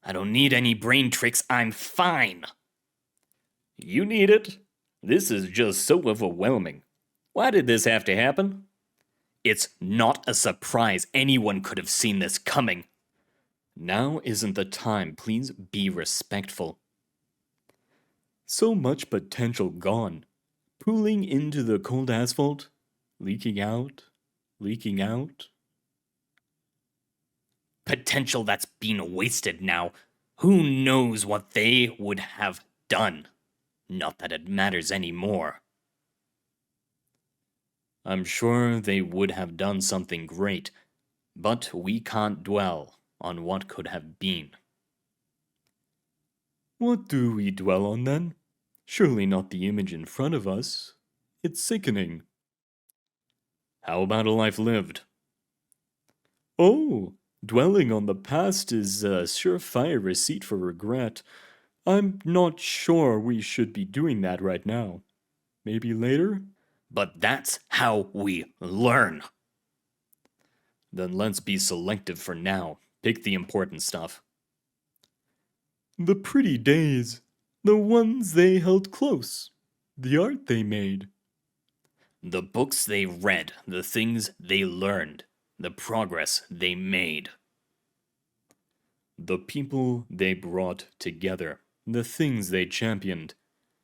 I don't need any brain tricks, I'm fine. You need it. This is just so overwhelming. Why did this have to happen? It's not a surprise. Anyone could have seen this coming. Now isn't the time. Please be respectful. So much potential gone. Pooling into the cold asphalt. Leaking out. Leaking out. Potential that's being wasted now. Who knows what they would have done? Not that it matters anymore. I'm sure they would have done something great, but we can't dwell on what could have been. What do we dwell on then? Surely not the image in front of us. It's sickening. How about a life lived? Oh, dwelling on the past is a surefire receipt for regret. I'm not sure we should be doing that right now. Maybe later? But that's how we learn. Then let's be selective for now. Pick the important stuff. The pretty days. The ones they held close. The art they made. The books they read, the things they learned, the progress they made. The people they brought together, the things they championed,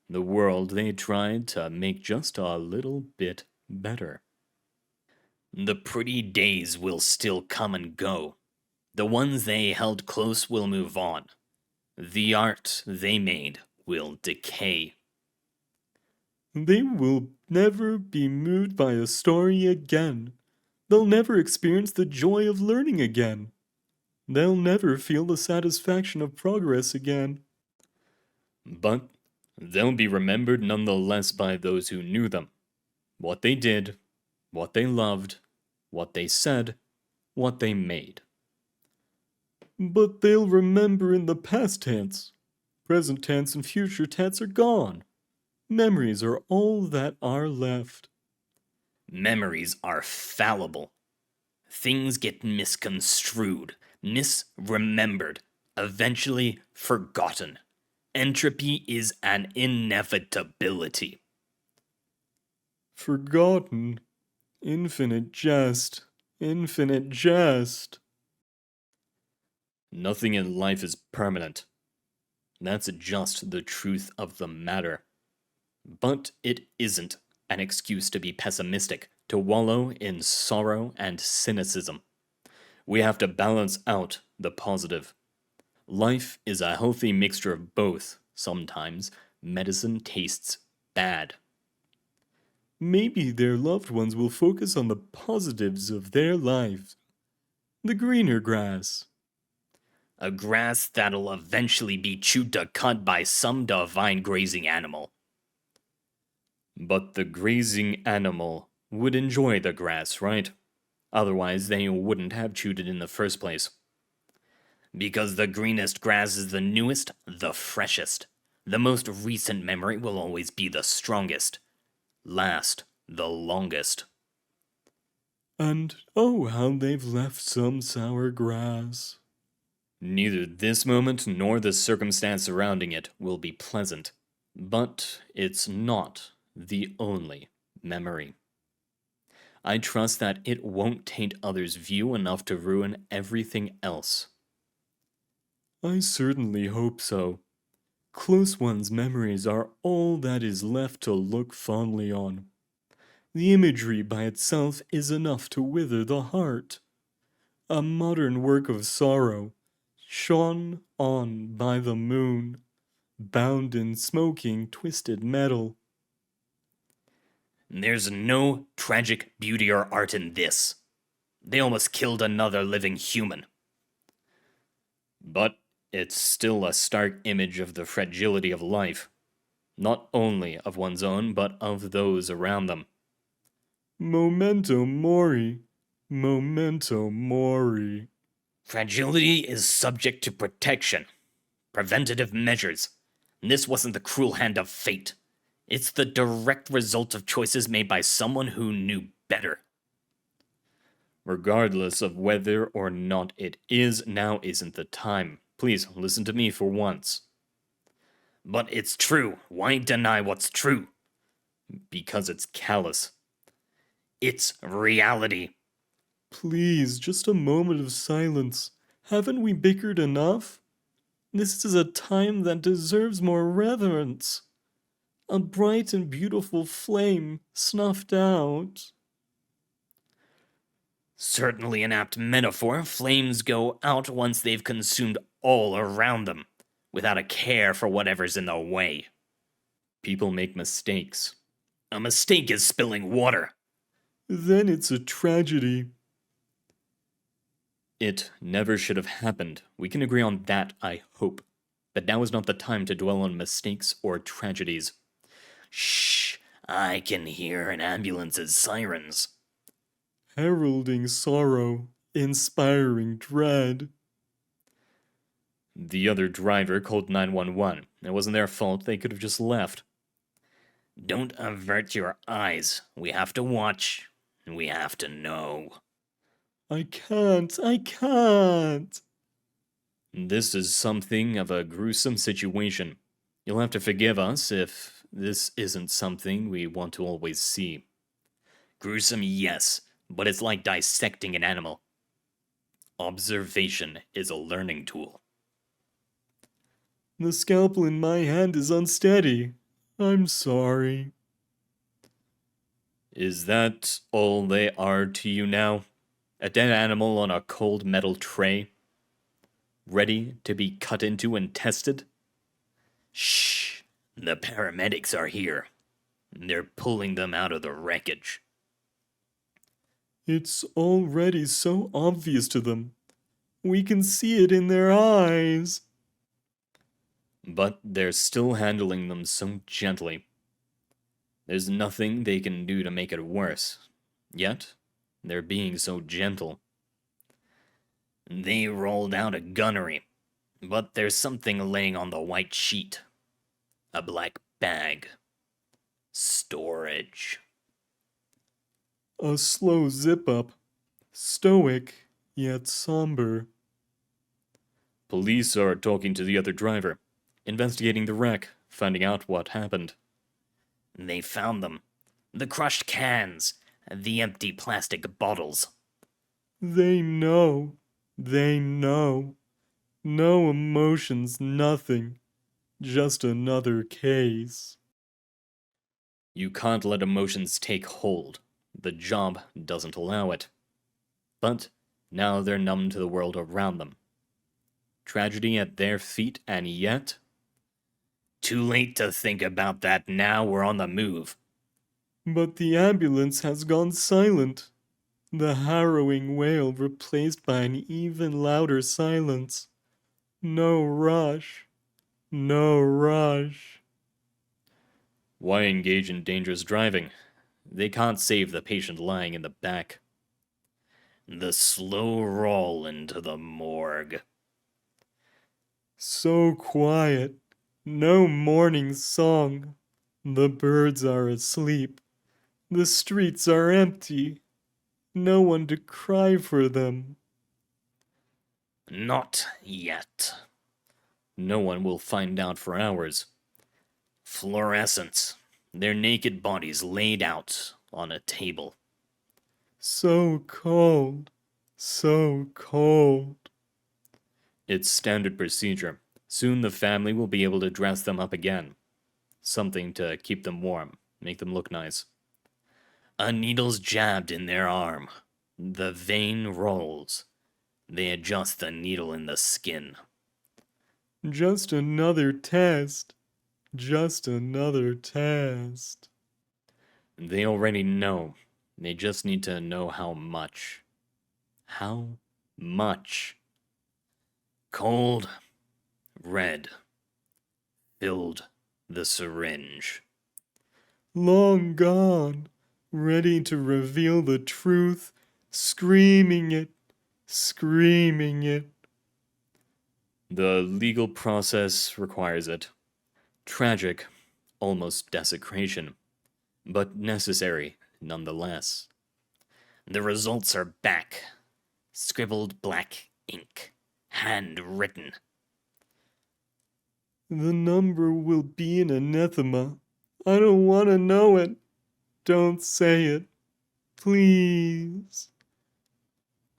the world they tried to make just a little bit better. The pretty days will still come and go. The ones they held close will move on. The art they made will decay. They will never be moved by a story again. They'll never experience the joy of learning again. They'll never feel the satisfaction of progress again. But they'll be remembered nonetheless by those who knew them. What they did, what they loved, what they said, what they made. But they'll remember in the past tense. Present tense and future tense are gone. Memories are all that are left. Memories are fallible. Things get misconstrued, misremembered, eventually forgotten. Entropy is an inevitability. Forgotten. Infinite jest. Infinite jest. Nothing in life is permanent. That's just the truth of the matter. But it isn't an excuse to be pessimistic, to wallow in sorrow and cynicism. We have to balance out the positive. Life is a healthy mixture of both. Sometimes medicine tastes bad. Maybe their loved ones will focus on the positives of their lives. The greener grass. A grass that'll eventually be chewed to cut by some divine grazing animal. But the grazing animal would enjoy the grass, right? Otherwise, they wouldn't have chewed it in the first place. Because the greenest grass is the newest, the freshest. The most recent memory will always be the strongest. Last the longest. And oh, how they've left some sour grass. Neither this moment nor the circumstance surrounding it will be pleasant. But it's not the only memory. I trust that it won't taint others' view enough to ruin everything else. I certainly hope so. Close ones' memories are all that is left to look fondly on. The imagery by itself is enough to wither the heart. A modern work of sorrow, shone on by the moon, bound in smoking, twisted metal. There's no tragic beauty or art in this. They almost killed another living human. But it's still a stark image of the fragility of life, not only of one's own, but of those around them. Memento mori, memento mori. Fragility is subject to protection, preventative measures. This wasn't the cruel hand of fate. It's the direct result of choices made by someone who knew better. Regardless of whether or not it is, now isn't the time. Please, listen to me for once. But it's true. Why deny what's true? Because it's callous. It's reality. Please, just a moment of silence. Haven't we bickered enough? This is a time that deserves more reverence. A bright and beautiful flame snuffed out. Certainly an apt metaphor. Flames go out once they've consumed all around them, without a care for whatever's in the way. People make mistakes. A mistake is spilling water. Then it's a tragedy. It never should have happened. We can agree on that, I hope. But now is not the time to dwell on mistakes or tragedies. Shh, I can hear an ambulance's sirens. Heralding sorrow, inspiring dread. The other driver called 911. It wasn't their fault, they could have just left. Don't avert your eyes. We have to watch. We have to know. I can't. This is something of a gruesome situation. You'll have to forgive us if this isn't something we want to always see. Gruesome, yes, but it's like dissecting an animal. Observation is a learning tool. The scalpel in my hand is unsteady. I'm sorry. Is that all they are to you now? A dead animal on a cold metal tray? Ready to be cut into and tested? Shh! The paramedics are here. They're pulling them out of the wreckage. It's already so obvious to them. We can see it in their eyes. But they're still handling them so gently. There's nothing they can do to make it worse. Yet, they're being so gentle. They rolled out a gunnery, but there's something laying on the white sheet. A black bag. Storage. A slow zip-up. Stoic, yet somber. Police are talking to the other driver, investigating the wreck, finding out what happened. They found them. The crushed cans. The empty plastic bottles. They know. They know. No emotions, nothing. Just another case. You can't let emotions take hold. The job doesn't allow it. But now they're numb to the world around them. Tragedy at their feet, and yet... Too late to think about that now. We're on the move. But the ambulance has gone silent. The harrowing wail replaced by an even louder silence. No rush. No rush. Why engage in dangerous driving? They can't save the patient lying in the back. The slow roll into the morgue. So quiet. No morning song. The birds are asleep. The streets are empty. No one to cry for them. Not yet. No one will find out for hours. Fluorescence. Their naked bodies laid out on a table. So cold. So cold. It's standard procedure. Soon the family will be able to dress them up again. Something to keep them warm, make them look nice. A needle's jabbed in their arm. The vein rolls. They adjust the needle in the skin. Just another test. Just another test. They already know. They just need to know how much. How much? Cold, red, filled the syringe. Long gone, ready to reveal the truth, screaming it, screaming it. The legal process requires it. Tragic, almost desecration, but necessary nonetheless. The results are back. Scribbled black ink. Handwritten. The number will be an anathema. I don't want to know it. Don't say it. Please.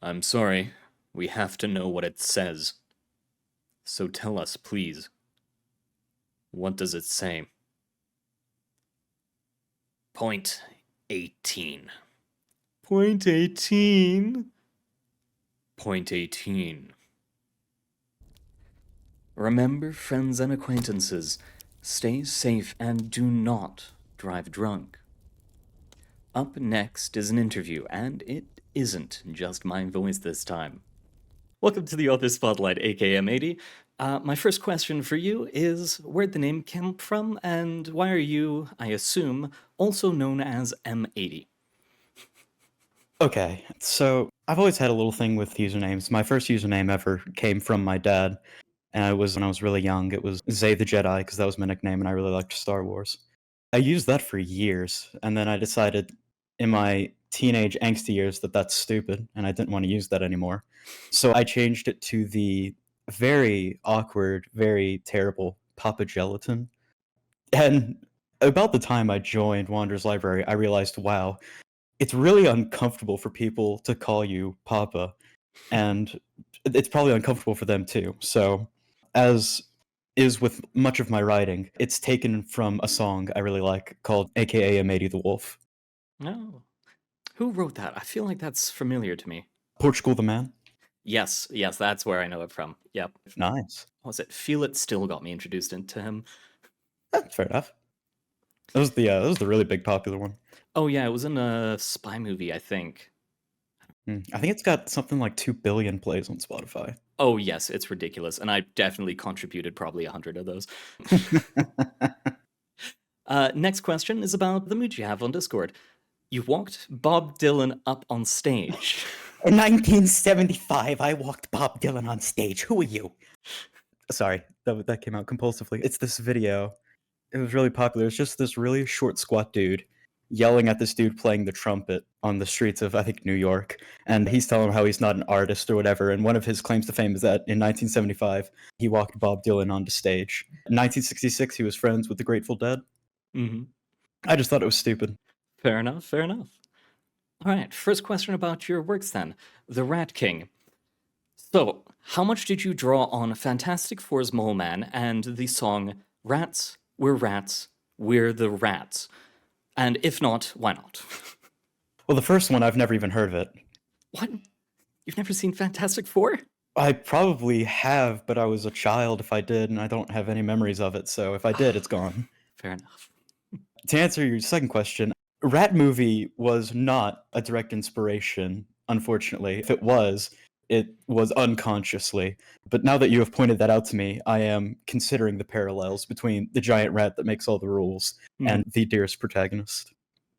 I'm sorry. We have to know what it says. So tell us, please. What does it say? Point 18. Point 18? Point 18. Remember, friends and acquaintances, stay safe and do not drive drunk. Up next is an interview, and it isn't just my voice this time. Welcome to the Author Spotlight, AKA-M80. My first question for you is, where'd the name come from, and why are you, I assume, also known as M80? Okay, so I've always had a little thing with usernames. My first username ever came from my dad, and it was when I was really young. It was Zay the Jedi, because that was my nickname, and I really liked Star Wars. I used that for years, and then I decided in my teenage angsty years that that's stupid, and I didn't want to use that anymore. So I changed it to the very awkward, very terrible Papa Gelatin. And about the time I joined Wanderer's Library, I realized, wow, it's really uncomfortable for people to call you Papa, and it's probably uncomfortable for them too. So as is with much of my writing. It's taken from a song I really like called AKA-M80 the Wolf. Oh. Who wrote that? I feel like that's familiar to me. Portugal the Man. Yes, that's where I know it from. Yep. Nice. What was it? Feel It Still got me introduced into him. Fair enough. That was the really big popular one. Oh yeah, it was in a spy movie, I think. I think it's got something like 2 billion plays on Spotify. Oh yes, it's ridiculous, and I definitely contributed probably 100 of those. Next question is about the mood you have on Discord. You walked Bob Dylan up on stage. In 1975, I walked Bob Dylan on stage. Who are you? Sorry, that came out compulsively. It's this video. It was really popular. It's just this really short, squat dude yelling at this dude playing the trumpet on the streets of, I think, New York. And he's telling him how he's not an artist or whatever. And one of his claims to fame is that in 1975, he walked Bob Dylan onto stage. In 1966, he was friends with the Grateful Dead. Mm-hmm. I just thought it was stupid. Fair enough, fair enough. All right, first question about your works then. The Rat King. So, how much did you draw on Fantastic Four's Mole Man and the song Rats, We're the Rats? And if not, why not? Well, the first one, I've never even heard of it. What? You've never seen Fantastic Four? I probably have, but I was a child if I did, and I don't have any memories of it, so if I did, it's gone. Fair enough. To answer your second question, Rat Movie was not a direct inspiration, unfortunately. If it was unconsciously. But now that you have pointed that out to me, I am considering the parallels between the giant rat that makes all the rules and the dearest protagonist.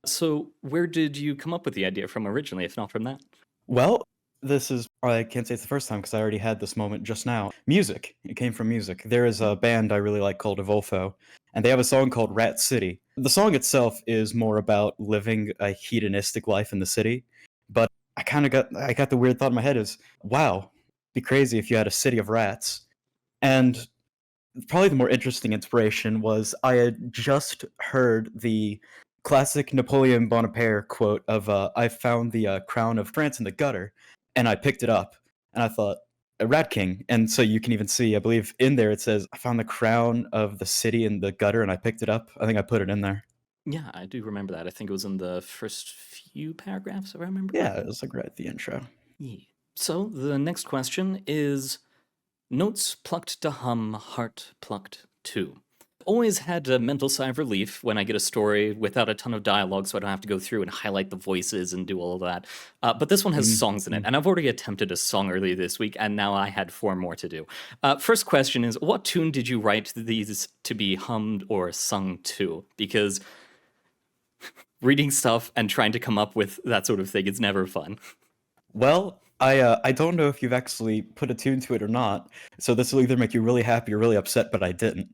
So, where did you come up with the idea from originally, if not from that? Well, I can't say it's the first time because I already had this moment just now. Music. It came from music. There is a band I really like called Evolfo, and they have a song called Rat City. The song itself is more about living a hedonistic life in the city, but I got the weird thought in my head is, wow, it'd be crazy if you had a city of rats. And probably the more interesting inspiration was I had just heard the classic Napoleon Bonaparte quote of, I found the crown of France in the gutter, and I picked it up, and I thought, a Rat King. And so you can even see, I believe in there it says, I found the crown of the city in the gutter, and I picked it up. I think I put it in there. Yeah, I do remember that. I think it was in the first few paragraphs, if I remember. Yeah, it was like right at the intro. Yeah. So the next question is Notes Plucked to Hum Heart Plucked 2. Always had a mental sigh of relief when I get a story without a ton of dialogue, so I don't have to go through and highlight the voices and do all of that. But this one has songs in it, and I've already attempted a song earlier this week, and now I had 4 more to do. First question is, what tune did you write these to be hummed or sung to? Because reading stuff and trying to come up with that sort of thing is never fun. Well, I don't know if you've actually put a tune to it or not, so this will either make you really happy or really upset, but I didn't.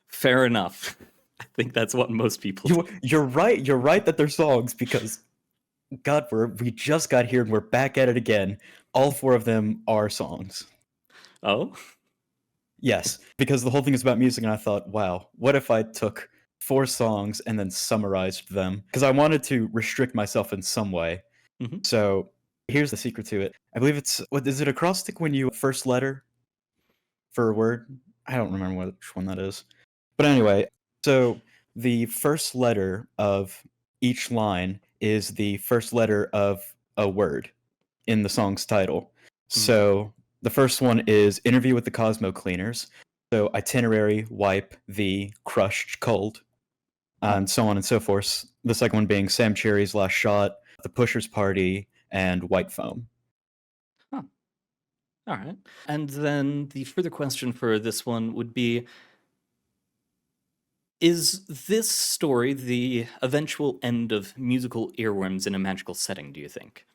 Fair enough. I think that's what most people do. You're right that they're songs, because God, we just got here and we're back at it again. All 4 of them are songs. Oh? Yes, because the whole thing is about music, and I thought, wow, what if I took 4 songs and then summarized them? Because I wanted to restrict myself in some way. Mhm. So here's the secret to it. I believe it's, is it acrostic when you first letter for a word? I don't remember which one that is. But anyway, so the first letter of each line is the first letter of a word in the song's title. So the first one is Interview with the Cosmo Cleaners. So itinerary, wipe, the crushed, cold, and so on and so forth. The second one being Sam Cherry's Last Shot, The Pusher's Party, and White Foam. Huh. All right. And then the further question for this one would be, is this story the eventual end of musical earworms in a magical setting, do you think?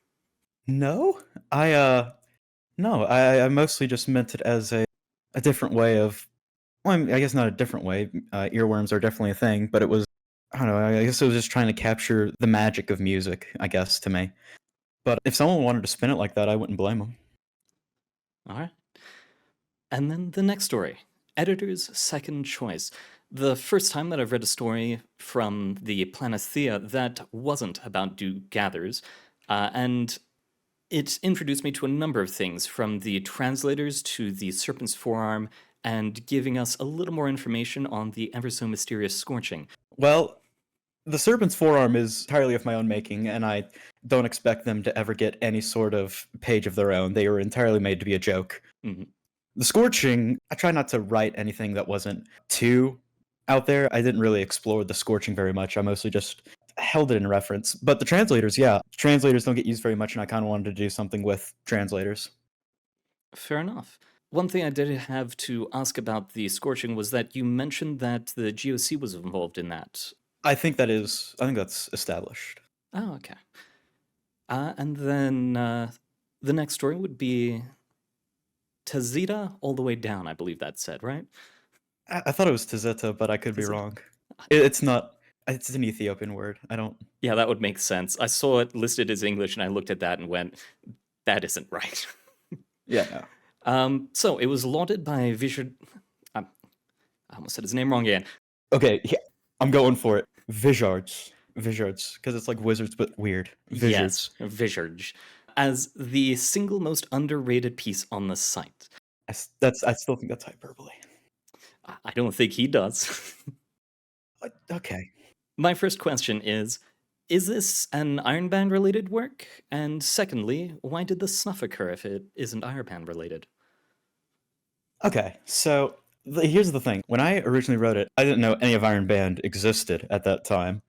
No, I mostly just meant it as a different way of, well, I guess not a different way. Earworms are definitely a thing, but it was, I don't know, I guess it was just trying to capture the magic of music, I guess, to me. But if someone wanted to spin it like that, I wouldn't blame them. All right. And then the next story, editor's second choice. The first time that I've read a story from the Planathea that wasn't about do gatherers, and it introduced me to a number of things, from the translators to the serpent's forearm and giving us a little more information on the ever so mysterious scorching. Well, the serpent's forearm is entirely of my own making, and I don't expect them to ever get any sort of page of their own. They were entirely made to be a joke. Mhm. The scorching, I try not to write anything that wasn't too out there. I didn't really explore the scorching very much. I mostly just held it in reference. But the translators, yeah, translators don't get used very much, and I kind of wanted to do something with translators. Fair enough. One thing I did have to ask about the scorching was that you mentioned that the GOC was involved in that. I think that's established. Oh, okay. And then the next story would be Tizita all the way down, I believe that said, right? I thought it was Tizita, but I could be Tizita. wrong. It's not. It's an Ethiopian word. I don't. Yeah, that would make sense. I saw it listed as English and I looked at that and went, that isn't right. Yeah. No. So it was lauded by I almost said his name wrong again. Okay, yeah, I'm going for it. Vizards, because it's like wizards but weird. Vizards. Yes, Vizards, as the single most underrated piece on the site. I still think that's hyperbole. I don't think he does. Okay. My first question is this an Iron Band related work? And secondly, why did the snuff occur if it isn't Iron Band related? Okay, so here's the thing. When I originally wrote it, I didn't know any of Iron Band existed at that time.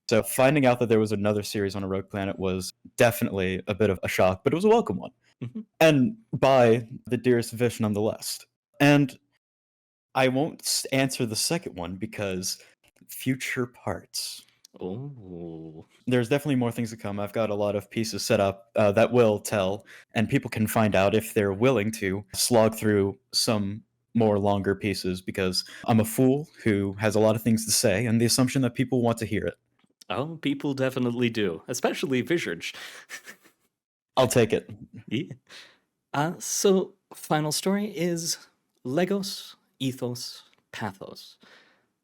So finding out that there was another series on a Rogue Planet was definitely a bit of a shock, but it was a welcome one. Mhm. And by the dearest Vish nonetheless. And I won't answer the second one because future parts. Oh. There's definitely more things to come. I've got a lot of pieces set up that will tell, and people can find out if they're willing to slog through some more longer pieces because I'm a fool who has a lot of things to say, and the assumption that people want to hear it. Oh, people definitely do, especially Vizards. I'll take it. Yeah. So, final story is Legos, Ethos, Pathos.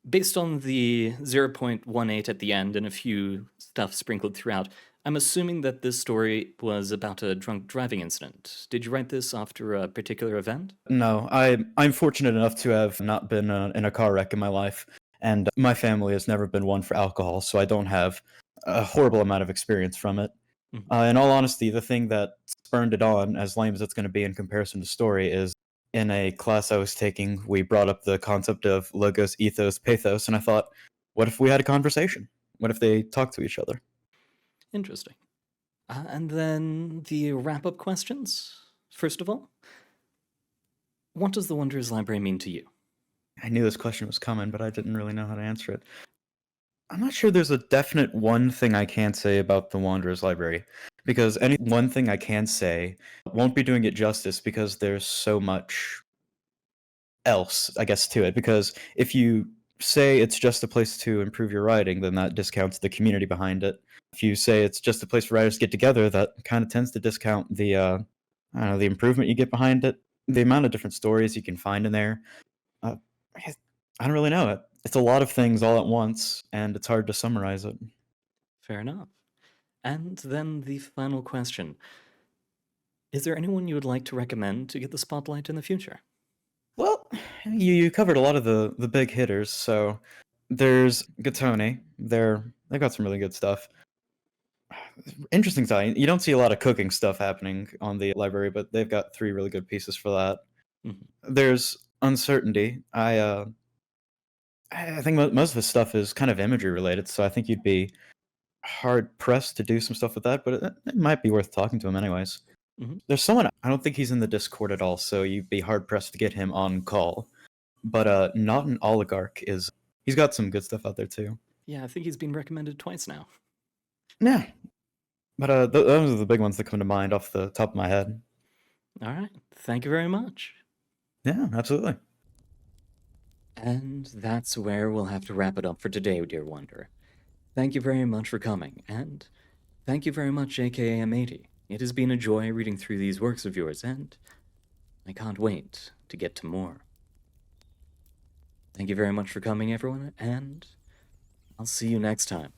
Based on the 0.18 at the end and a few stuff sprinkled throughout, I'm assuming that this story was about a drunk driving incident. Did you write this after a particular event? No, I'm fortunate enough to have not been in a car wreck in my life, and my family has never been one for alcohol, so I don't have a horrible amount of experience from it. Mhm. In all honesty, the thing that spurned it on, as lame as it's going to be in comparison to story, is in a class I was taking, we brought up the concept of logos, ethos, pathos, and I thought, what if we had a conversation? What if they talked to each other? Interesting. And then the wrap up questions. First of all, what does the Wanderer's Library mean to you? I knew this question was coming, but I didn't really know how to answer it. I'm not sure there's a definite one thing I can say about the Wanderer's Library, because any one thing I can say won't be doing it justice because there's so much else, I guess, to it. Because if you say it's just a place to improve your writing, then that discounts the community behind it. If you say it's just a place for writers to get together, that kind of tends to discount the I don't know, the improvement you get behind it, the amount of different stories you can find in there. Uh, I don't really know. It's a lot of things all at once, and it's hard to summarize it. Fair enough. And then the final question. Is there anyone you would like to recommend to get the spotlight in the future? Well, you covered a lot of the big hitters. So there's Gatone. They've got some really good stuff. Interesting side. You don't see a lot of cooking stuff happening on the library, but they've got 3 really good pieces for that. Mhm. There's Uncertainty. I think most of his stuff is kind of imagery related, so I think you'd be hard pressed to do some stuff with that, but it might be worth talking to him anyways. Mhm. There's someone, I don't think he's in the Discord at all, so you'd be hard pressed to get him on call. But Not an Oligarch he's got some good stuff out there too. Yeah, I think he's been recommended twice now. Yeah. But those are the big ones that come to mind off the top of my head. All right. Thank you very much. Yeah, absolutely. And that's where we'll have to wrap it up for today, dear Wanderer. Thank you very much for coming, and thank you very much, AKA-M80. It has been a joy reading through these works of yours, and I can't wait to get to more. Thank you very much for coming, everyone, and I'll see you next time.